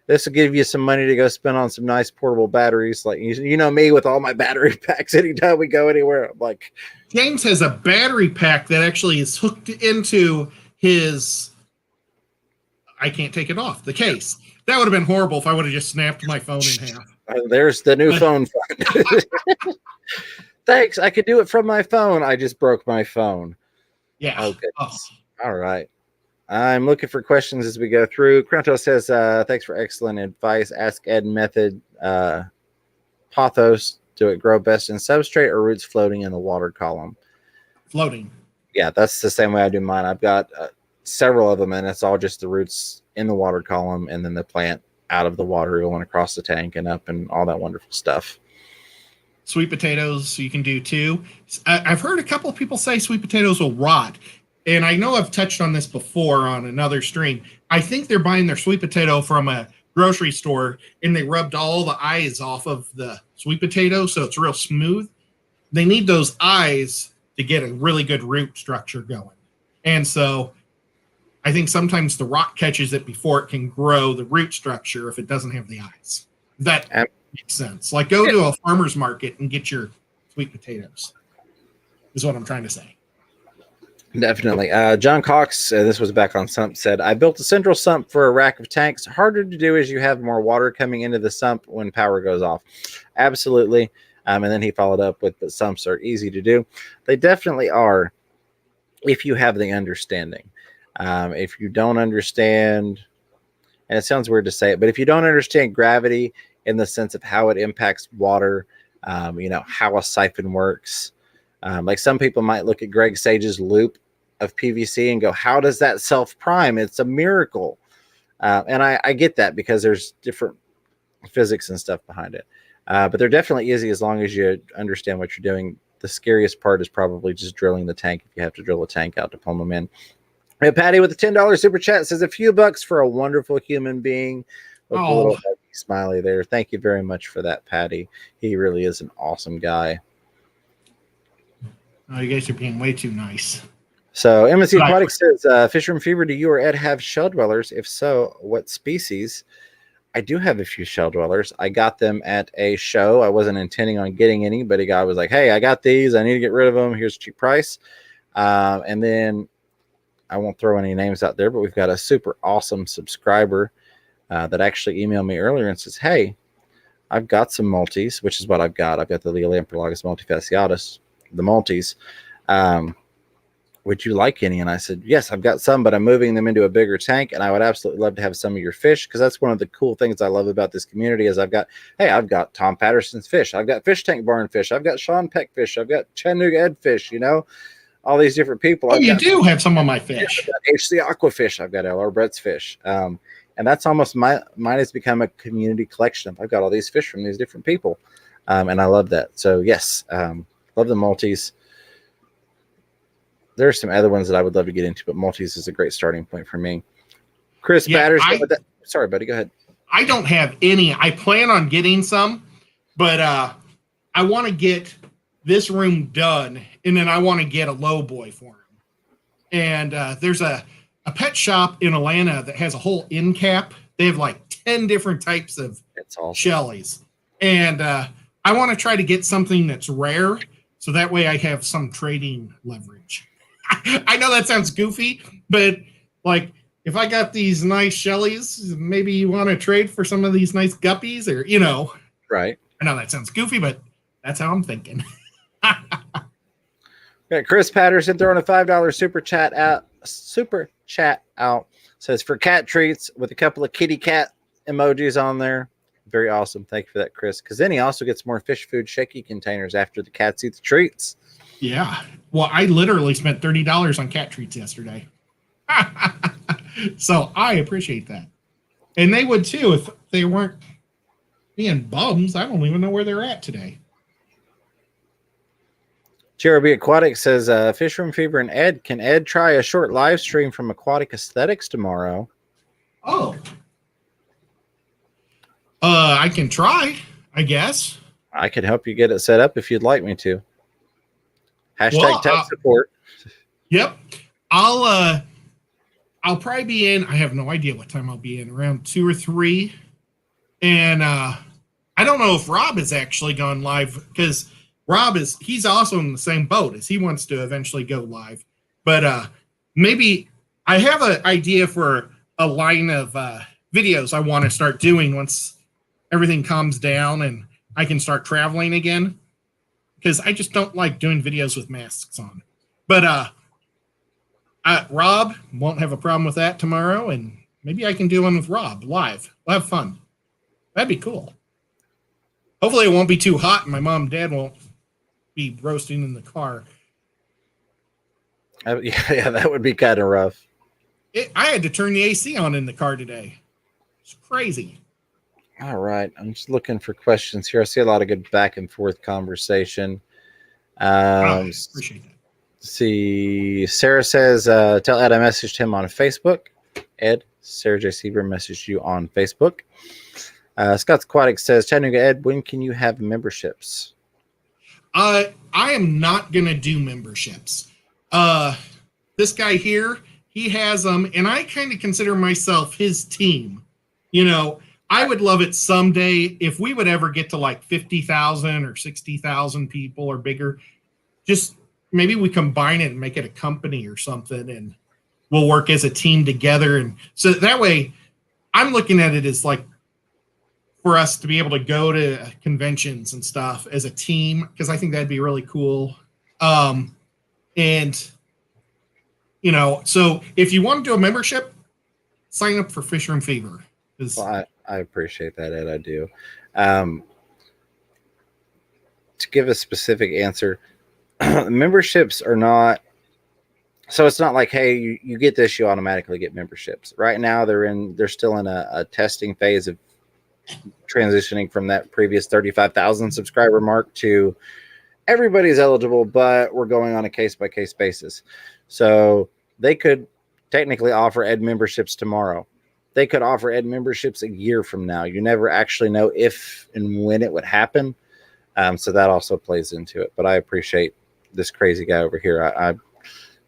this will give you some money to go spend on some nice portable batteries. Like you know me with all my battery packs. Anytime we go anywhere, I'm like, James has a battery pack that actually is hooked into his. I can't take it off the case. That would have been horrible if I would have just snapped my phone in half. There's the new phone. Thanks. I could do it from my phone. I just broke my phone. Yeah. Oh, goodness. All right. I'm looking for questions as we go through. Kranto says, thanks for excellent advice. Ask Ed method. Pothos, do it grow best in substrate or roots floating in the water column? Floating. Yeah, that's the same way I do mine. I've got several of them, and it's all just the roots in the water column and then the plant out of the water going across the tank and up and all that wonderful stuff. Sweet potatoes you can do too. I've heard a couple of people say sweet potatoes will rot. And I know I've touched on this before on another stream. I think they're buying their sweet potato from a grocery store and they rubbed all the eyes off of the sweet potato so it's real smooth. They need those eyes to get a really good root structure going. And so I think sometimes the rot catches it before it can grow the root structure if it doesn't have the eyes. That makes sense. Like go to a farmer's market and get your sweet potatoes is what I'm trying to say. Definitely. John Cox, this was back on Sump, said, I built a central sump for a rack of tanks. Harder to do as you have more water coming into the sump when power goes off. Absolutely. And then he followed up with the sumps are easy to do. They definitely are if you have the understanding. If you don't understand, and it sounds weird to say it, but if you don't understand gravity in the sense of how it impacts water, how a siphon works, like some people might look at Greg Sage's loop of PVC and go, how does that self-prime? It's a miracle. And I get that because there's different physics and stuff behind it. But they're definitely easy as long as you understand what you're doing. The scariest part is probably just drilling the tank if you have to drill a tank out to pump them in. Patty with a $10 super chat says a few bucks for a wonderful human being. With a little smiley there. Thank you very much for that, Patty. He really is an awesome guy. Oh, you guys are being way too nice. So MSC Aquatics says, Fisherman Fever, do you or Ed have shell dwellers? If so, what species? I do have a few shell dwellers. I got them at a show. I wasn't intending on getting any, but a guy was like, hey, I got these. I need to get rid of them. Here's a cheap price. And then I won't throw any names out there, but we've got a super awesome subscriber that actually emailed me earlier and says, hey, I've got some multis, which is what I've got. I've got the Leolamprologus multifasciatus, the multis. Would you like any? And I said, yes, I've got some, but I'm moving them into a bigger tank, and I would absolutely love to have some of your fish, because that's one of the cool things I love about this community is I've got Tom Patterson's fish. I've got Fish Tank Barn fish. I've got Sean Peck fish. I've got Chattanooga Ed fish, all these different people. Oh, you do have some of my fish. I've got HC Aqua fish. I've got LR Brett's fish. And that's almost mine has become a community collection. I've got all these fish from these different people. And I love that. So yes, love the multis. There are some other ones that I would love to get into, but multis is a great starting point for me. Chris Patterson. Sorry, buddy. Go ahead. I don't have any. I plan on getting some, but I want to get this room done, and then I want to get a low boy for him. And there's a pet shop in Atlanta that has a whole end cap. They have like 10 different types of shellies. And I want to try to get something that's rare, so that way I have some trading leverage. I know that sounds goofy, but like if I got these nice shellies, maybe you want to trade for some of these nice guppies or, Right. I know that sounds goofy, but that's how I'm thinking. Got Chris Patterson throwing a $5 super chat out. Says for cat treats with a couple of kitty cat emojis on there. Very awesome. Thank you for that, Chris. Because then he also gets more fish food shaky containers after the cats eat the treats. Yeah. Well, I literally spent $30 on cat treats yesterday. So I appreciate that. And they would too if they weren't being bums. I don't even know where they're at today. Jeremy Aquatic says, Fisherman Fever and Ed, can Ed try a short live stream from Aquatic Aesthetics tomorrow? Oh. I can try, I guess. I can help you get it set up if you'd like me to. Hashtag Well, tech support. Yep. I'll probably be in. I have no idea what time I'll be in, around 2 or 3. And I don't know if Rob has actually gone live, because he's also in the same boat as he wants to eventually go live. But maybe I have an idea for a line of videos I want to start doing once everything calms down and I can start traveling again, because I just don't like doing videos with masks on. But Rob won't have a problem with that tomorrow, and maybe I can do one with Rob live. We'll have fun. That'd be cool. Hopefully it won't be too hot and my mom and dad won't be roasting in the car. Yeah, that would be kind of rough. I had to turn the AC on in the car today. It's crazy. All right. I'm just looking for questions here. I see a lot of good back and forth conversation. Appreciate that. See, Sarah says, tell Ed I messaged him on Facebook. Ed, Sarah J. Seaver messaged you on Facebook. Scott's Aquatic says, Chattanooga Ed, when can you have memberships? I am not going to do memberships. This guy here, he has them, and I kind of consider myself his team. You know, I would love it someday if we would ever get to like 50,000 or 60,000 people or bigger. Just maybe we combine it and make it a company or something, and we'll work as a team together. And so that way, I'm looking at it as like for us to be able to go to conventions and stuff as a team, because I think that'd be really cool. And, you know, so if you want to do a membership, sign up for Fish Room Fever. Well, I appreciate that, Ed. I do. To give a specific answer, memberships are not. So it's not like, hey, you get this, you automatically get memberships. Right now, they're still in a testing phase of transitioning from that previous 35,000 subscriber mark to everybody's eligible, but we're going on a case-by-case basis. So they could technically offer Ed memberships tomorrow. They could offer Ed memberships a year from now. You never actually know if and when it would happen. So that also plays into it. But I appreciate this crazy guy over here.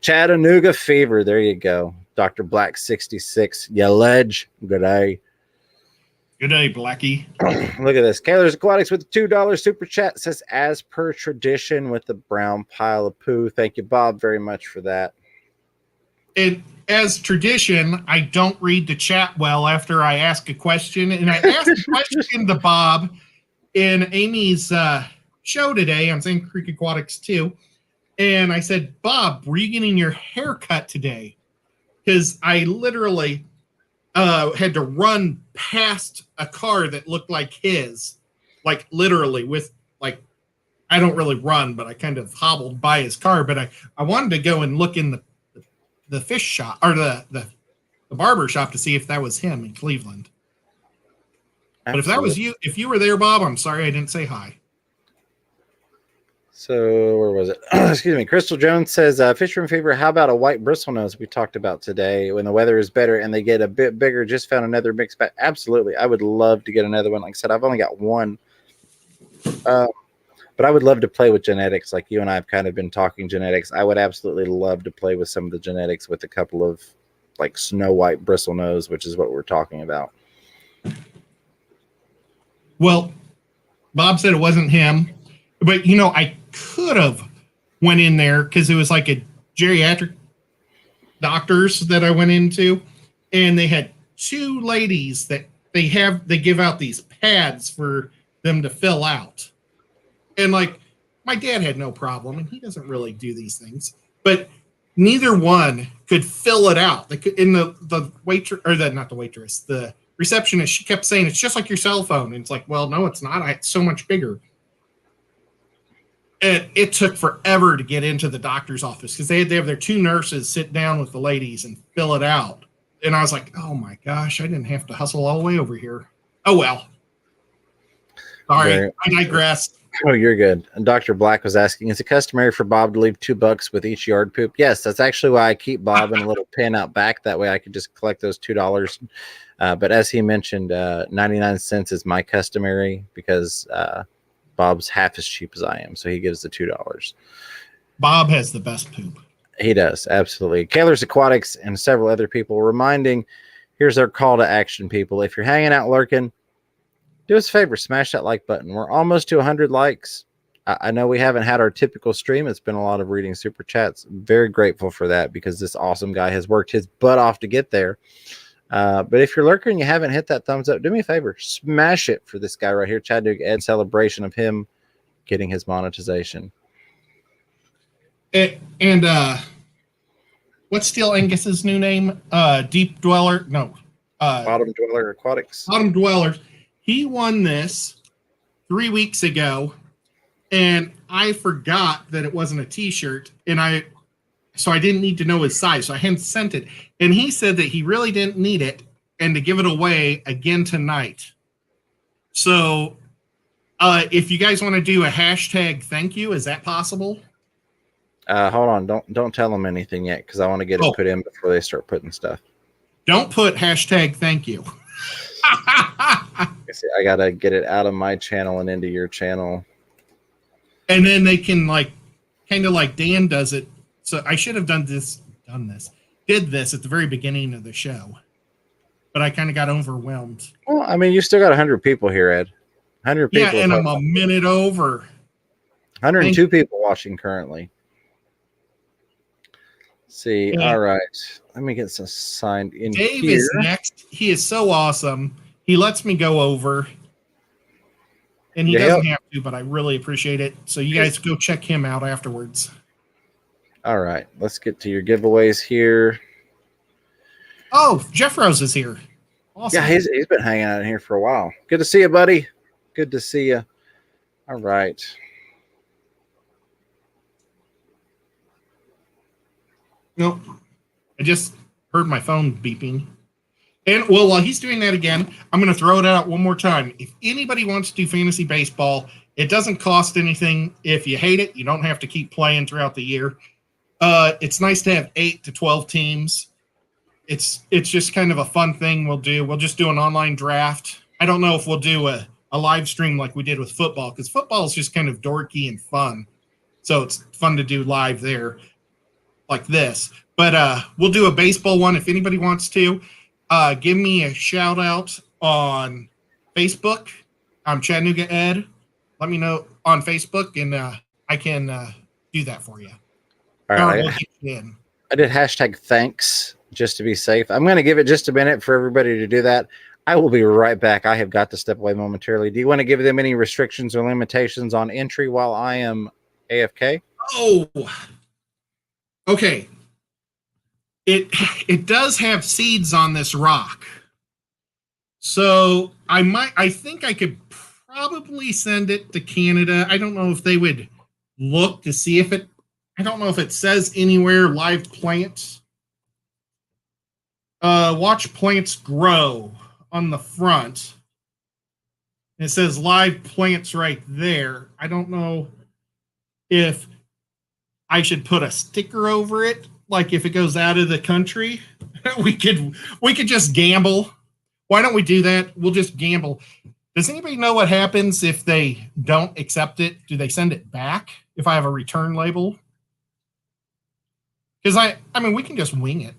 Chattanooga Fever. There you go. Dr. Black 66. You ledge. Good day. Good day, Blackie. Look at this. Kaylor's Aquatics with the $2 super chat says, as per tradition, with the brown pile of poo. Thank you, Bob, very much for that. And as tradition, I don't read the chat well after I ask a question. And I asked a question to Bob in Amy's show today on Sand Creek Aquatics 2. And I said, Bob, were you getting your hair cut today? Because I literally had to run past a car that looked like his, like literally with like, I don't really run, but I kind of hobbled by his car. But I wanted to go and look in the fish shop or the barber shop to see if that was him in Cleveland. Absolutely. But if that was you, if you were there, Bob, I'm sorry I didn't say hi. So where was it? Excuse me. Crystal Jones says, Fish Room Fever, how about a white bristlenose we talked about today when the weather is better and they get a bit bigger? Just found another mixed bag. Absolutely. I would love to get another one. Like I said, I've only got one. But I would love to play with genetics. Like you and I have kind of been talking genetics. I would absolutely love to play with some of the genetics with a couple of like snow white bristlenose, which is what we're talking about. Well, Bob said it wasn't him, but you know, I could have went in there because it was like a geriatric doctors that I went into, and they had two ladies that they give out these pads for them to fill out. And like my dad had no problem, and he doesn't really do these things, but neither one could fill it out. They could, in the waitress, or not the waitress, the receptionist, she kept saying, it's just like your cell phone. And it's like, well, no, it's not. It's so much bigger. And it took forever to get into the doctor's office because they have their two nurses sit down with the ladies and fill it out. And I was like, oh my gosh, I didn't have to hustle all the way over here. Oh, well. Sorry, I digress. Oh, you're good. And Dr. Black was asking, is it customary for Bob to leave $2 with each yard poop? Yes, that's actually why I keep Bob in a little pin out back. That way I could just collect those $2. But as he mentioned, 99 cents is my customary because Bob's half as cheap as I am. So he gives the $2. Bob has the best poop. He does, absolutely. Kaler's Aquatics and several other people reminding, here's our call to action, people. If you're hanging out lurking, do us a favor, smash that like button. We're almost to 100 likes. I know we haven't had our typical stream. It's been a lot of reading super chats. Very grateful for that because this awesome guy has worked his butt off to get there. But if you're lurking and you haven't hit that thumbs up, do me a favor, smash it for this guy right here, Chattanooga Ed, celebration of him getting his monetization. And what's Steel Angus's new name? Deep Dweller? No. Bottom Dweller Aquatics. Bottom Dweller. He won this 3 weeks ago, and I forgot that it wasn't a t-shirt, so I didn't need to know his size, so I hadn't sent it. And he said that he really didn't need it and to give it away again tonight. So if you guys want to do a hashtag thank you, is that possible? Hold on, don't tell them anything yet because I want to get it put in before they start putting stuff. Don't put hashtag thank you. I gotta get it out of my channel and into your channel, and then they can kind of like Dan does it. So I should have did this at the very beginning of the show, but I kind of got overwhelmed. Well, I mean, you still got 100 people here, Ed. 100 people. Yeah, and I'm a minute over. 102 people watching currently. See, all right. Let me get some signed in. Dave here. is next. He is so awesome. He lets me go over, and he doesn't have to, but I really appreciate it. So you guys go check him out afterwards. All right, let's get to your giveaways here. Oh, Jeff Rose is here. Awesome. Yeah, he's been hanging out in here for a while. Good to see you, buddy. Good to see you. All right. Nope. I just heard my phone beeping. And, well, while he's doing that again, I'm going to throw it out one more time. If anybody wants to do fantasy baseball, it doesn't cost anything. If you hate it, you don't have to keep playing throughout the year. It's nice to have 8 to 12 teams. It's just kind of a fun thing we'll do. We'll just do an online draft. I don't know if we'll do a live stream like we did with football, because football is just kind of dorky and fun. So it's fun to do live there like this. But we'll do a baseball one if anybody wants to. Give me a shout out on Facebook. I'm Chattanooga Ed. Let me know on Facebook, and I can do that for you. All right. We'll get you in. I did hashtag thanks just to be safe. I'm going to give it just a minute for everybody to do that. I will be right back. I have got to step away momentarily. Do you want to give them any restrictions or limitations on entry while I am AFK? Oh, okay. It does have seeds on this rock. So I think I could probably send it to Canada. I don't know if they would look to see if I don't know if it says anywhere live plants. Watch plants grow on the front. It says live plants right there. I don't know if I should put a sticker over it. Like if it goes out of the country, we could just gamble. Why don't we do that? We'll just gamble. Does anybody know what happens if they don't accept it? Do they send it back if I have a return label? Because I mean, we can just wing it.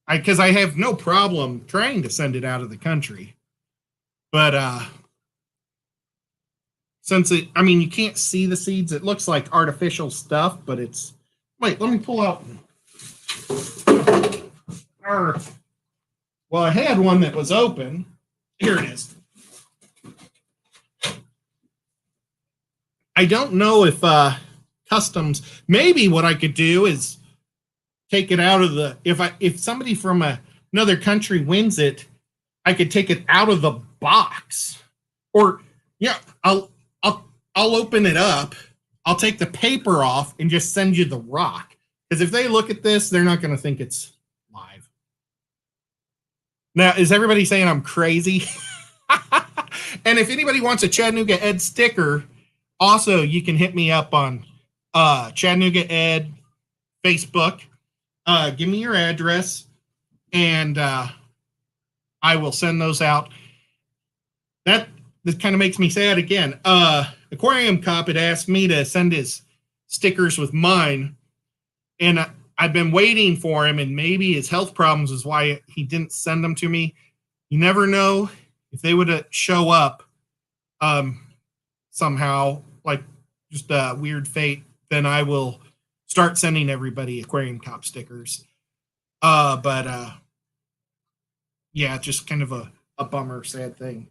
Because I have no problem trying to send it out of the country. But since you can't see the seeds, it looks like artificial stuff, but it's, wait, let me pull out. Well, I had one that was open. Here it is. I don't know if customs, maybe what I could do is take it out of the, if somebody from another country wins it, I could take it out of the box. Or yeah, I'll open it up. I'll take the paper off and just send you the rock. Because if they look at this, they're not going to think it's live. Now, is everybody saying I'm crazy? And if anybody wants a Chattanooga Ed sticker Also, you can hit me up on Chattanooga Ed Facebook. Give me your address, and I will send those out. This kind of makes me sad again. Aquarium Cop had asked me to send his stickers with mine, and I've been waiting for him, and maybe his health problems is why he didn't send them to me. You never know if they would show up somehow, like just a weird fate, then I will start sending everybody Aquarium Cop stickers. But yeah, just kind of a bummer, sad thing.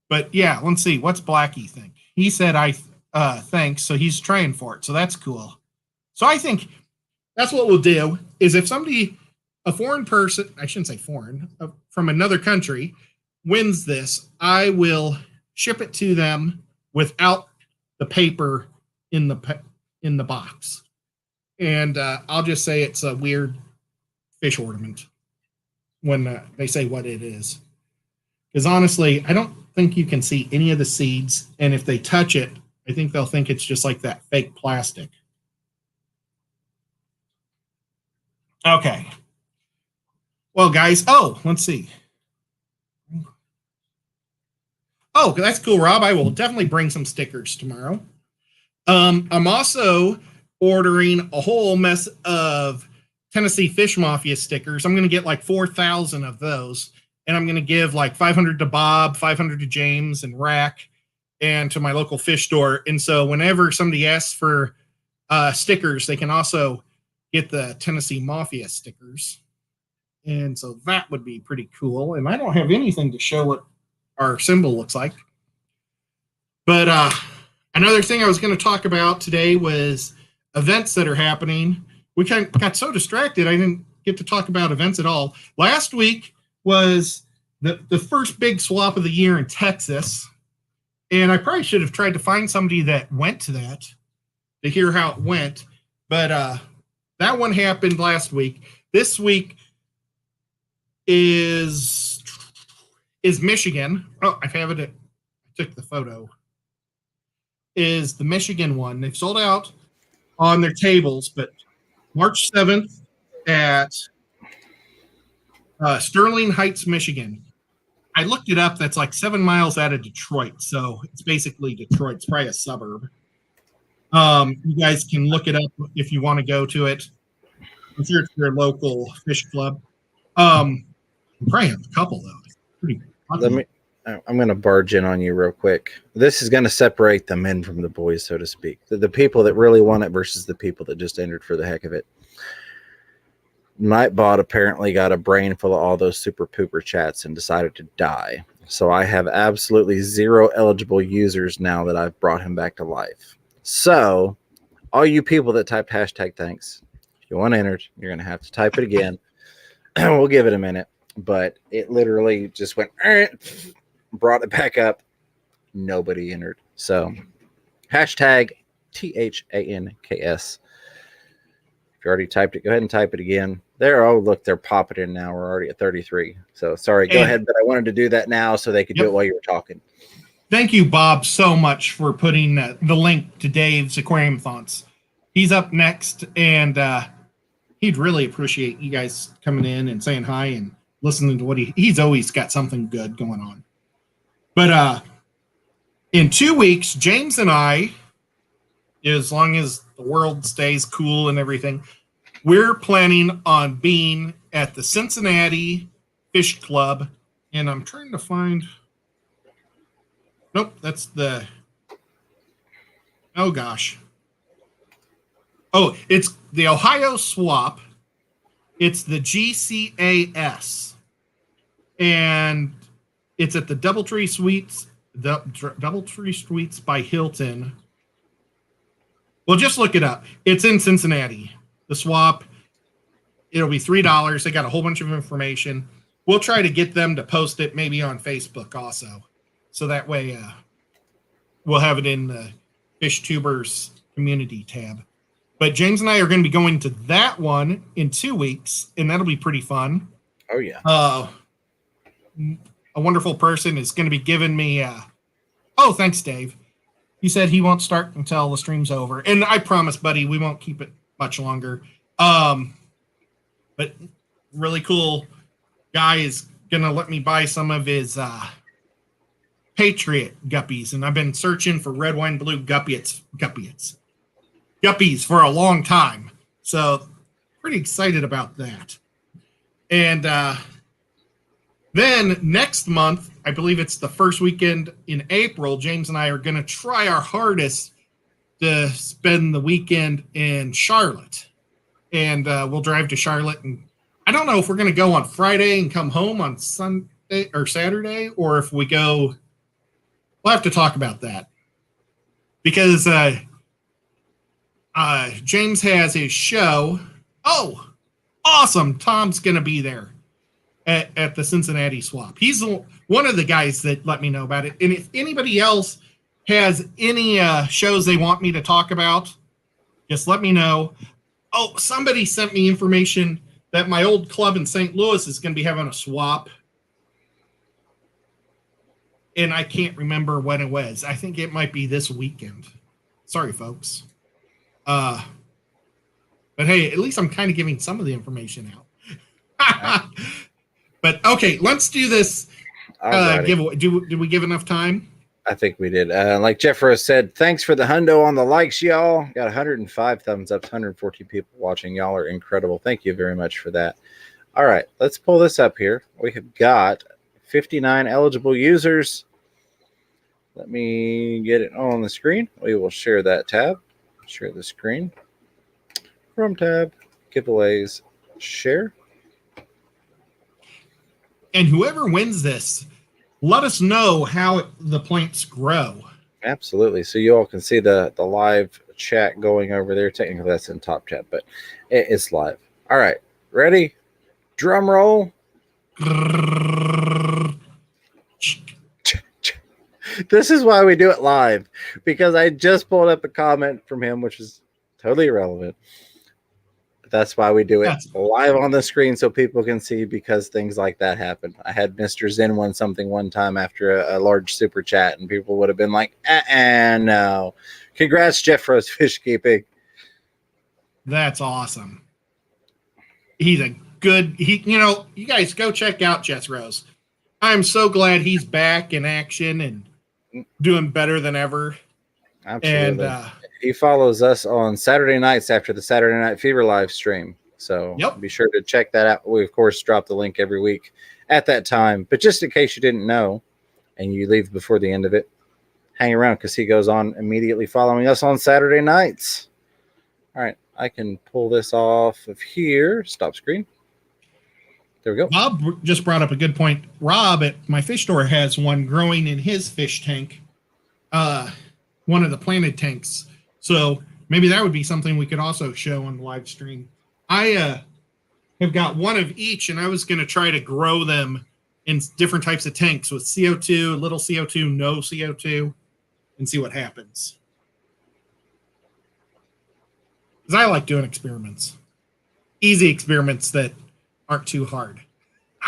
But yeah, let's see. What's Blackie think? He said, thanks. So he's trying for it. So that's cool. So I think that's what we'll do is if somebody, a foreign person, I shouldn't say foreign, from another country wins this, I will ship it to them without the paper in the box. And I'll just say it's a weird fish ornament when they say what it is. Because honestly, I don't think you can see any of the seeds. And if they touch it, I think they'll think it's just like that fake plastic. Okay. Well, guys, let's see. Oh, that's cool, Rob. I will definitely bring some stickers tomorrow. I'm also ordering a whole mess of Tennessee Fish Mafia stickers. I'm going to get like 4,000 of those. And I'm going to give like 500 to Bob, 500 to James and Rack, and to my local fish store. And so whenever somebody asks for stickers, they can also get the Tennessee Mafia stickers. And so that would be pretty cool. And I don't have anything to show what our symbol looks like. But another thing I was going to talk about today was events that are happening. We kind of got so distracted, I didn't get to talk about events at all. Last week was the first big swap of the year in Texas. And I probably should have tried to find somebody that went to that to hear how it went. But that one happened last week. This week is Michigan. Oh, I have it. I took the photo. Is the Michigan one. They've sold out on their tables, but March 7th at Sterling Heights, Michigan. I looked it up. That's like 7 miles out of Detroit. So it's basically Detroit. It's probably a suburb. You guys can look it up if you want to go to it. I'm sure it's your local fish club. You probably have a couple, though. It's pretty popular. I'm going to barge in on you real quick. This is going to separate the men from the boys, so to speak. The people that really want it versus the people that just entered for the heck of it. Nightbot apparently got a brain full of all those super pooper chats and decided to die. So I have absolutely 0 eligible users now that I've brought him back to life. So all you people that typed hashtag thanks, if you want entered, you're going to have to type it again. We'll give it a minute. But it literally just went, brought it back up. Nobody entered. So hashtag THANKS. If you already typed it, go ahead and type it again. There, oh, look, they're popping in now. We're already at 33. So sorry, go ahead. But I wanted to do that now so they could do it while you were talking. Thank you, Bob, so much for putting the link to Dave's aquarium fonts. He's up next, and he'd really appreciate you guys coming in and saying hi and listening to what he's always got something good going on. But in 2 weeks, James and I, as long as the world stays cool and everything, we're planning on being at the Cincinnati Fish Club. And I'm trying to find... Nope, that's the... Oh, gosh. Oh, it's the Ohio Swap. It's the GCAS. And it's at the Doubletree Suites, Doubletree Suites by Hilton. Well, just look it up. It's in Cincinnati. The swap, it'll be $3. They got a whole bunch of information. We'll try to get them to post it maybe on Facebook also. So that way we'll have it in the Fish Tubers community tab. But James and I are going to be going to that one in 2 weeks, and that'll be pretty fun. Oh, yeah. A wonderful person is going to be giving me... oh, thanks, Dave. he said he won't start until the stream's over. And I promise, buddy, we won't keep it much longer. But really cool guy is going to let me buy some of his Patriot guppies. And I've been searching for red, wine, blue guppies for a long time. So pretty excited about that. And then next month, I believe it's the first weekend in April, James and I are going to try our hardest to spend the weekend in Charlotte. And we'll drive to Charlotte. And I don't know if we're going to go on Friday and come home on Sunday or Saturday, or if we go, we'll have to talk about that. Because James has his show. Oh, awesome. Tom's going to be there at the Cincinnati Swap. He's one of the guys that let me know about it. And if anybody else has any shows they want me to talk about, just let me know. Oh, somebody sent me information that my old club in St. Louis is going to be having a swap. And I can't remember when it was. I think it might be this weekend. Sorry, folks. But hey, at least I'm kind of giving some of the information out. But okay, let's do this giveaway. Did we give enough time? I think we did. Like Jeff Rose said, thanks for the hundo on the likes, y'all. Got 105 thumbs up, 140 people watching. Y'all are incredible. Thank you very much for that. All right, let's pull this up here. We have got 59 eligible users. Let me get it on the screen. We will share that tab. Share the screen. From tab, giveaways, share. And whoever wins this, let us know how the plants grow. Absolutely. So you all can see the live chat going over there. Technically, that's in top chat, but it's live. All right. Ready? Drum roll. This is why we do it live, because I just pulled up a comment from him, which is totally irrelevant. That's why we do it live on the screen so people can see, because things like that happen. I had Mr. Zen won something one time after a large super chat, and people would have been like, no. Congrats, Jeff Rose Fish Keeping. That's awesome. He's a good, you guys go check out Jess Rose. I'm so glad he's back in action and doing better than ever. Absolutely. And he follows us on Saturday nights after the Saturday Night Fever live stream. So be sure to check that out. We, of course, drop the link every week at that time. But just in case you didn't know and you leave before the end of it, hang around, because he goes on immediately following us on Saturday nights. All right. I can pull this off of here. Stop screen. There we go. Bob just brought up a good point. Rob at my fish store has one growing in his fish tank. One of the planted tanks. So maybe that would be something we could also show on the live stream. I have got one of each, and I was going to try to grow them in different types of tanks with CO2, little CO2, no CO2, and see what happens. Because I like doing experiments. Easy experiments that aren't too hard.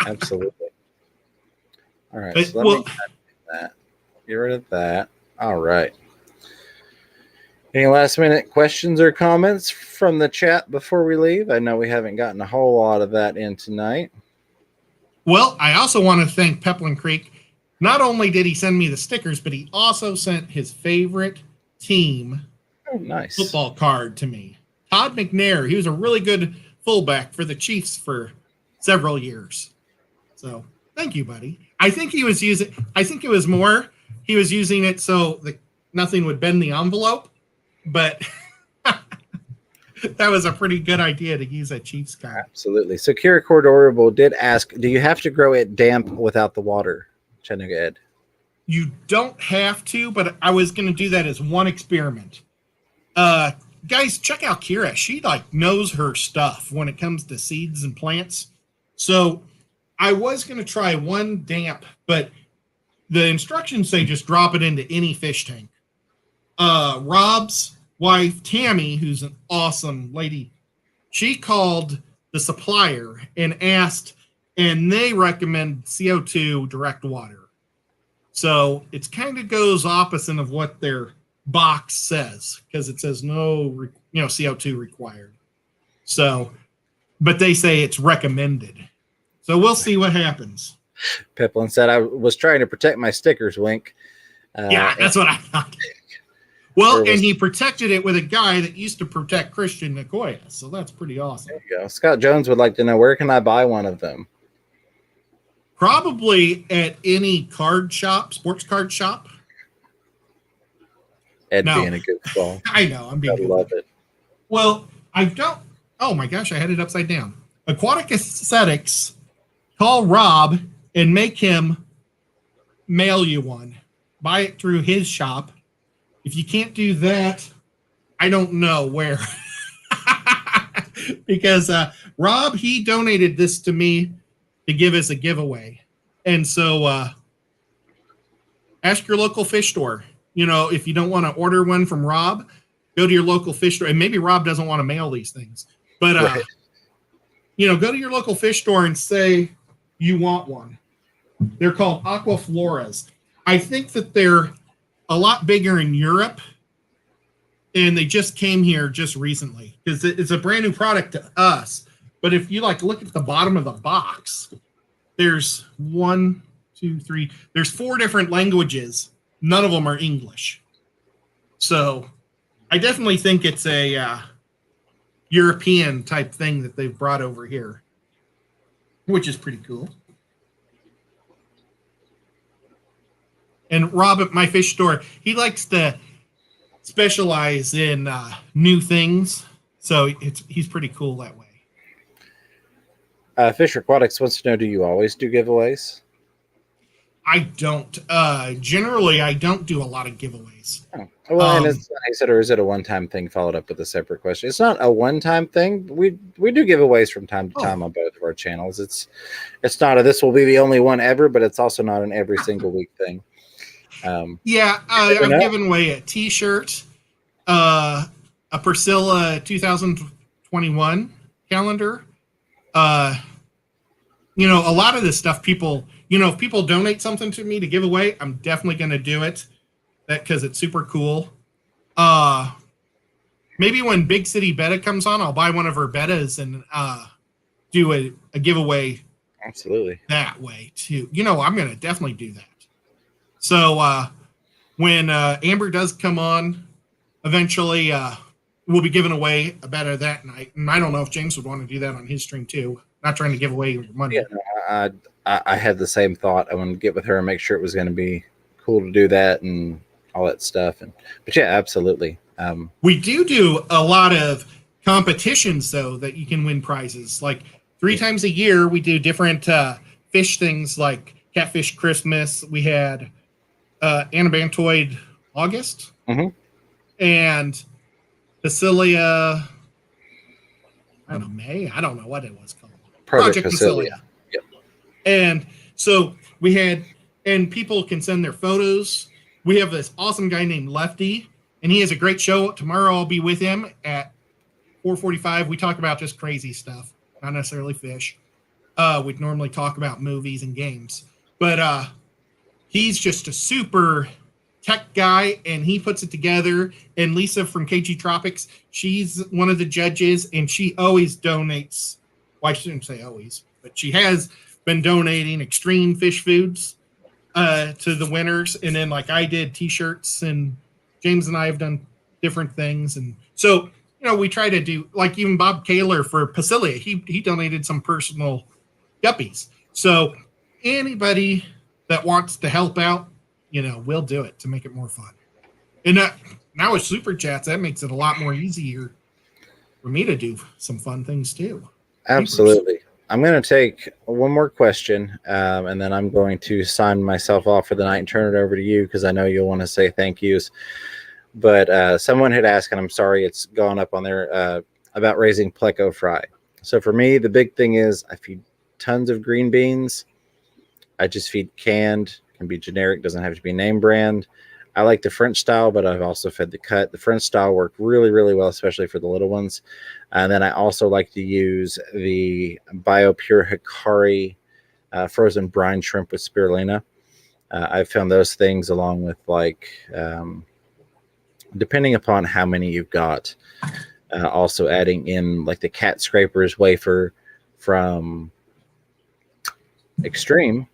Absolutely. All right. So let me that. Get rid of that. All right. Any last minute questions or comments from the chat before we leave? I know we haven't gotten a whole lot of that in tonight. Well, I also want to thank Peplin Creek. Not only did he send me the stickers, but he also sent his favorite team football card to me. Todd McNair. He was a really good fullback for the Chiefs for several years. So thank you, buddy. I think he was using it so nothing would bend the envelope. But that was a pretty good idea to use a Chiefs card. Absolutely. So Kira Cordorable did ask, do you have to grow it damp without the water? Chattanooga Ed. You don't have to, but I was going to do that as one experiment. Guys, check out Kira. She knows her stuff when it comes to seeds and plants. So I was going to try one damp, but the instructions say just drop it into any fish tank. Rob's wife, Tammy, who's an awesome lady, she called the supplier and asked, and they recommend CO2 direct water. So it kind of goes opposite of what they're box says, because it says no, CO2 required. So, but they say it's recommended. So we'll see what happens. Piplin said, I was trying to protect my stickers, wink. Yeah, that's what I thought. Well, and he protected it with a guy that used to protect Christian Nicoya. So that's pretty awesome. There you go. Scott Jones would like to know, where can I buy one of them? Probably at any card shop, sports card shop. Ed being a good ball. I know. I'm being I love it. Well, I don't. Oh my gosh, I had it upside down. Aquatic Aesthetics, call Rob and make him mail you one. Buy it through his shop. If you can't do that, I don't know where. Because Rob, he donated this to me to give as a giveaway. And so ask your local fish store. If you don't want to order one from Rob, go to your local fish store. And maybe Rob doesn't want to mail these things. But, right. Go to your local fish store and say you want one. They're called Aquafloras. I think that they're a lot bigger in Europe. And they just came here just recently because it's a brand new product to us. But if you look at the bottom of the box, there's 1, 2, 3. There's 4 different languages. None of them are English. So I definitely think it's a European type thing that they've brought over here, which is pretty cool. And Rob at my fish store, he likes to specialize in new things. So he's pretty cool that way. Fisher Aquatics wants to know, do you always do giveaways? I don't. Generally, I don't do a lot of giveaways. Oh. Well, and he said, or is it a one-time thing? Followed up with a separate question. It's not a one-time thing. We do giveaways from time to time on both of our channels. It's not a this will be the only one ever, but it's also not an every single week thing. I've given away a T-shirt, a Priscilla 2021 calendar. A lot of this stuff, people, if people donate something to me to give away, I'm definitely going to do it. Because it's super cool. Maybe when Big City Betta comes on, I'll buy one of her bettas and do a giveaway. Absolutely. That way too. I'm going to definitely do that. So when Amber does come on, eventually we'll be giving away a betta that night. And I don't know if James would want to do that on his stream too. Not trying to give away your money. Yeah, no, I had the same thought. I want to get with her and make sure it was going to be cool to do that and all that stuff. But yeah, absolutely. We do a lot of competitions though that you can win prizes. Like 3 times a year, we do different fish things like Catfish Christmas. We had Anabantoid August and Basilia. I don't know, May. I don't know what it was called. Project Basilia. Yep. And so we had, and people can send their photos. We have this awesome guy named Lefty, and he has a great show. Tomorrow I'll be with him at 4:45. We talk about just crazy stuff, not necessarily fish. We'd normally talk about movies and games. But he's just a super tech guy, and he puts it together. And Lisa from KG Tropics, she's one of the judges, and she always donates. Well, I shouldn't say always, but she has been donating extreme fish foods to the winners. And then I did T-shirts, and James and I have done different things. And so, we try to do, even Bob Kaler for Pasilia, he donated some personal guppies. So anybody that wants to help out, we'll do it to make it more fun. And now with Super Chats, that makes it a lot more easier for me to do some fun things too. Absolutely. I'm going to take one more question, and then I'm going to sign myself off for the night and turn it over to you because I know you'll want to say thank yous. But someone had asked, and I'm sorry it's gone up on there, about raising pleco fry. So for me, the big thing is I feed tons of green beans. I just feed canned, can be generic, doesn't have to be name brand. I like the French style, but I've also fed the cut. The French style work really, really well, especially for the little ones. And then I also like to use the BioPure Hikari frozen brine shrimp with spirulina. I've found those things along with depending upon how many you've got, also adding in like the cat scrapers wafer from Extreme,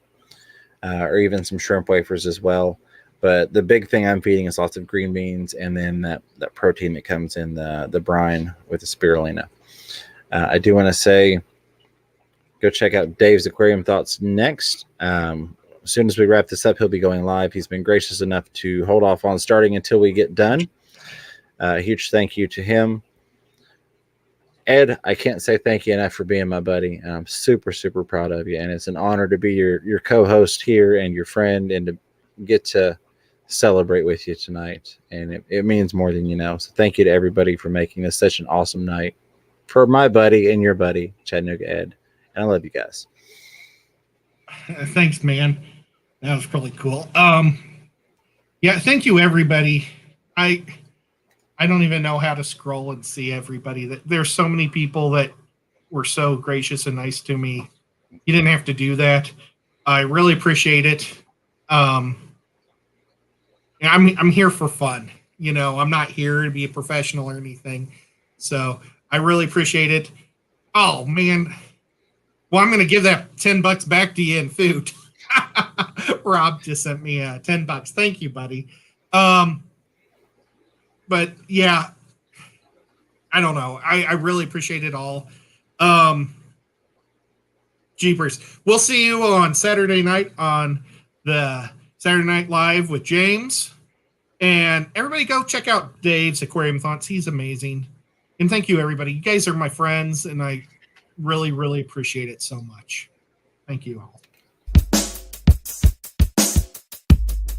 or even some shrimp wafers as well. But the big thing I'm feeding is lots of green beans, and then that protein that comes in the brine with the spirulina. I do want to say, go check out Dave's Aquarium Thoughts next. As soon as we wrap this up, he'll be going live. He's been gracious enough to hold off on starting until we get done. A huge thank you to him. Ed, I can't say thank you enough for being my buddy. And I'm super, super proud of you. And it's an honor to be your co-host here and your friend, and to get to celebrate with you tonight. And it means more than you know. So thank you to everybody for making this such an awesome night for my buddy and your buddy, Chattanooga Ed. And I love you guys. Thanks, man. That was really cool. Yeah, thank you, everybody. I don't even know how to scroll and see everybody. There's so many people that were so gracious and nice to me. You didn't have to do that. I really appreciate it. I'm here for fun. You know, I'm not here to be a professional or anything. So I really appreciate it. Oh man. Well, I'm going to give that $10 back to you in food. Rob just sent me $10. Thank you, buddy. But yeah, I don't know. I really appreciate it all. Jeepers. We'll see you on Saturday night on the Saturday Night Live with James. And everybody go check out Dave's Aquarium Thoughts. He's amazing. And thank you, everybody. You guys are my friends, and I really, really appreciate it so much. Thank you all.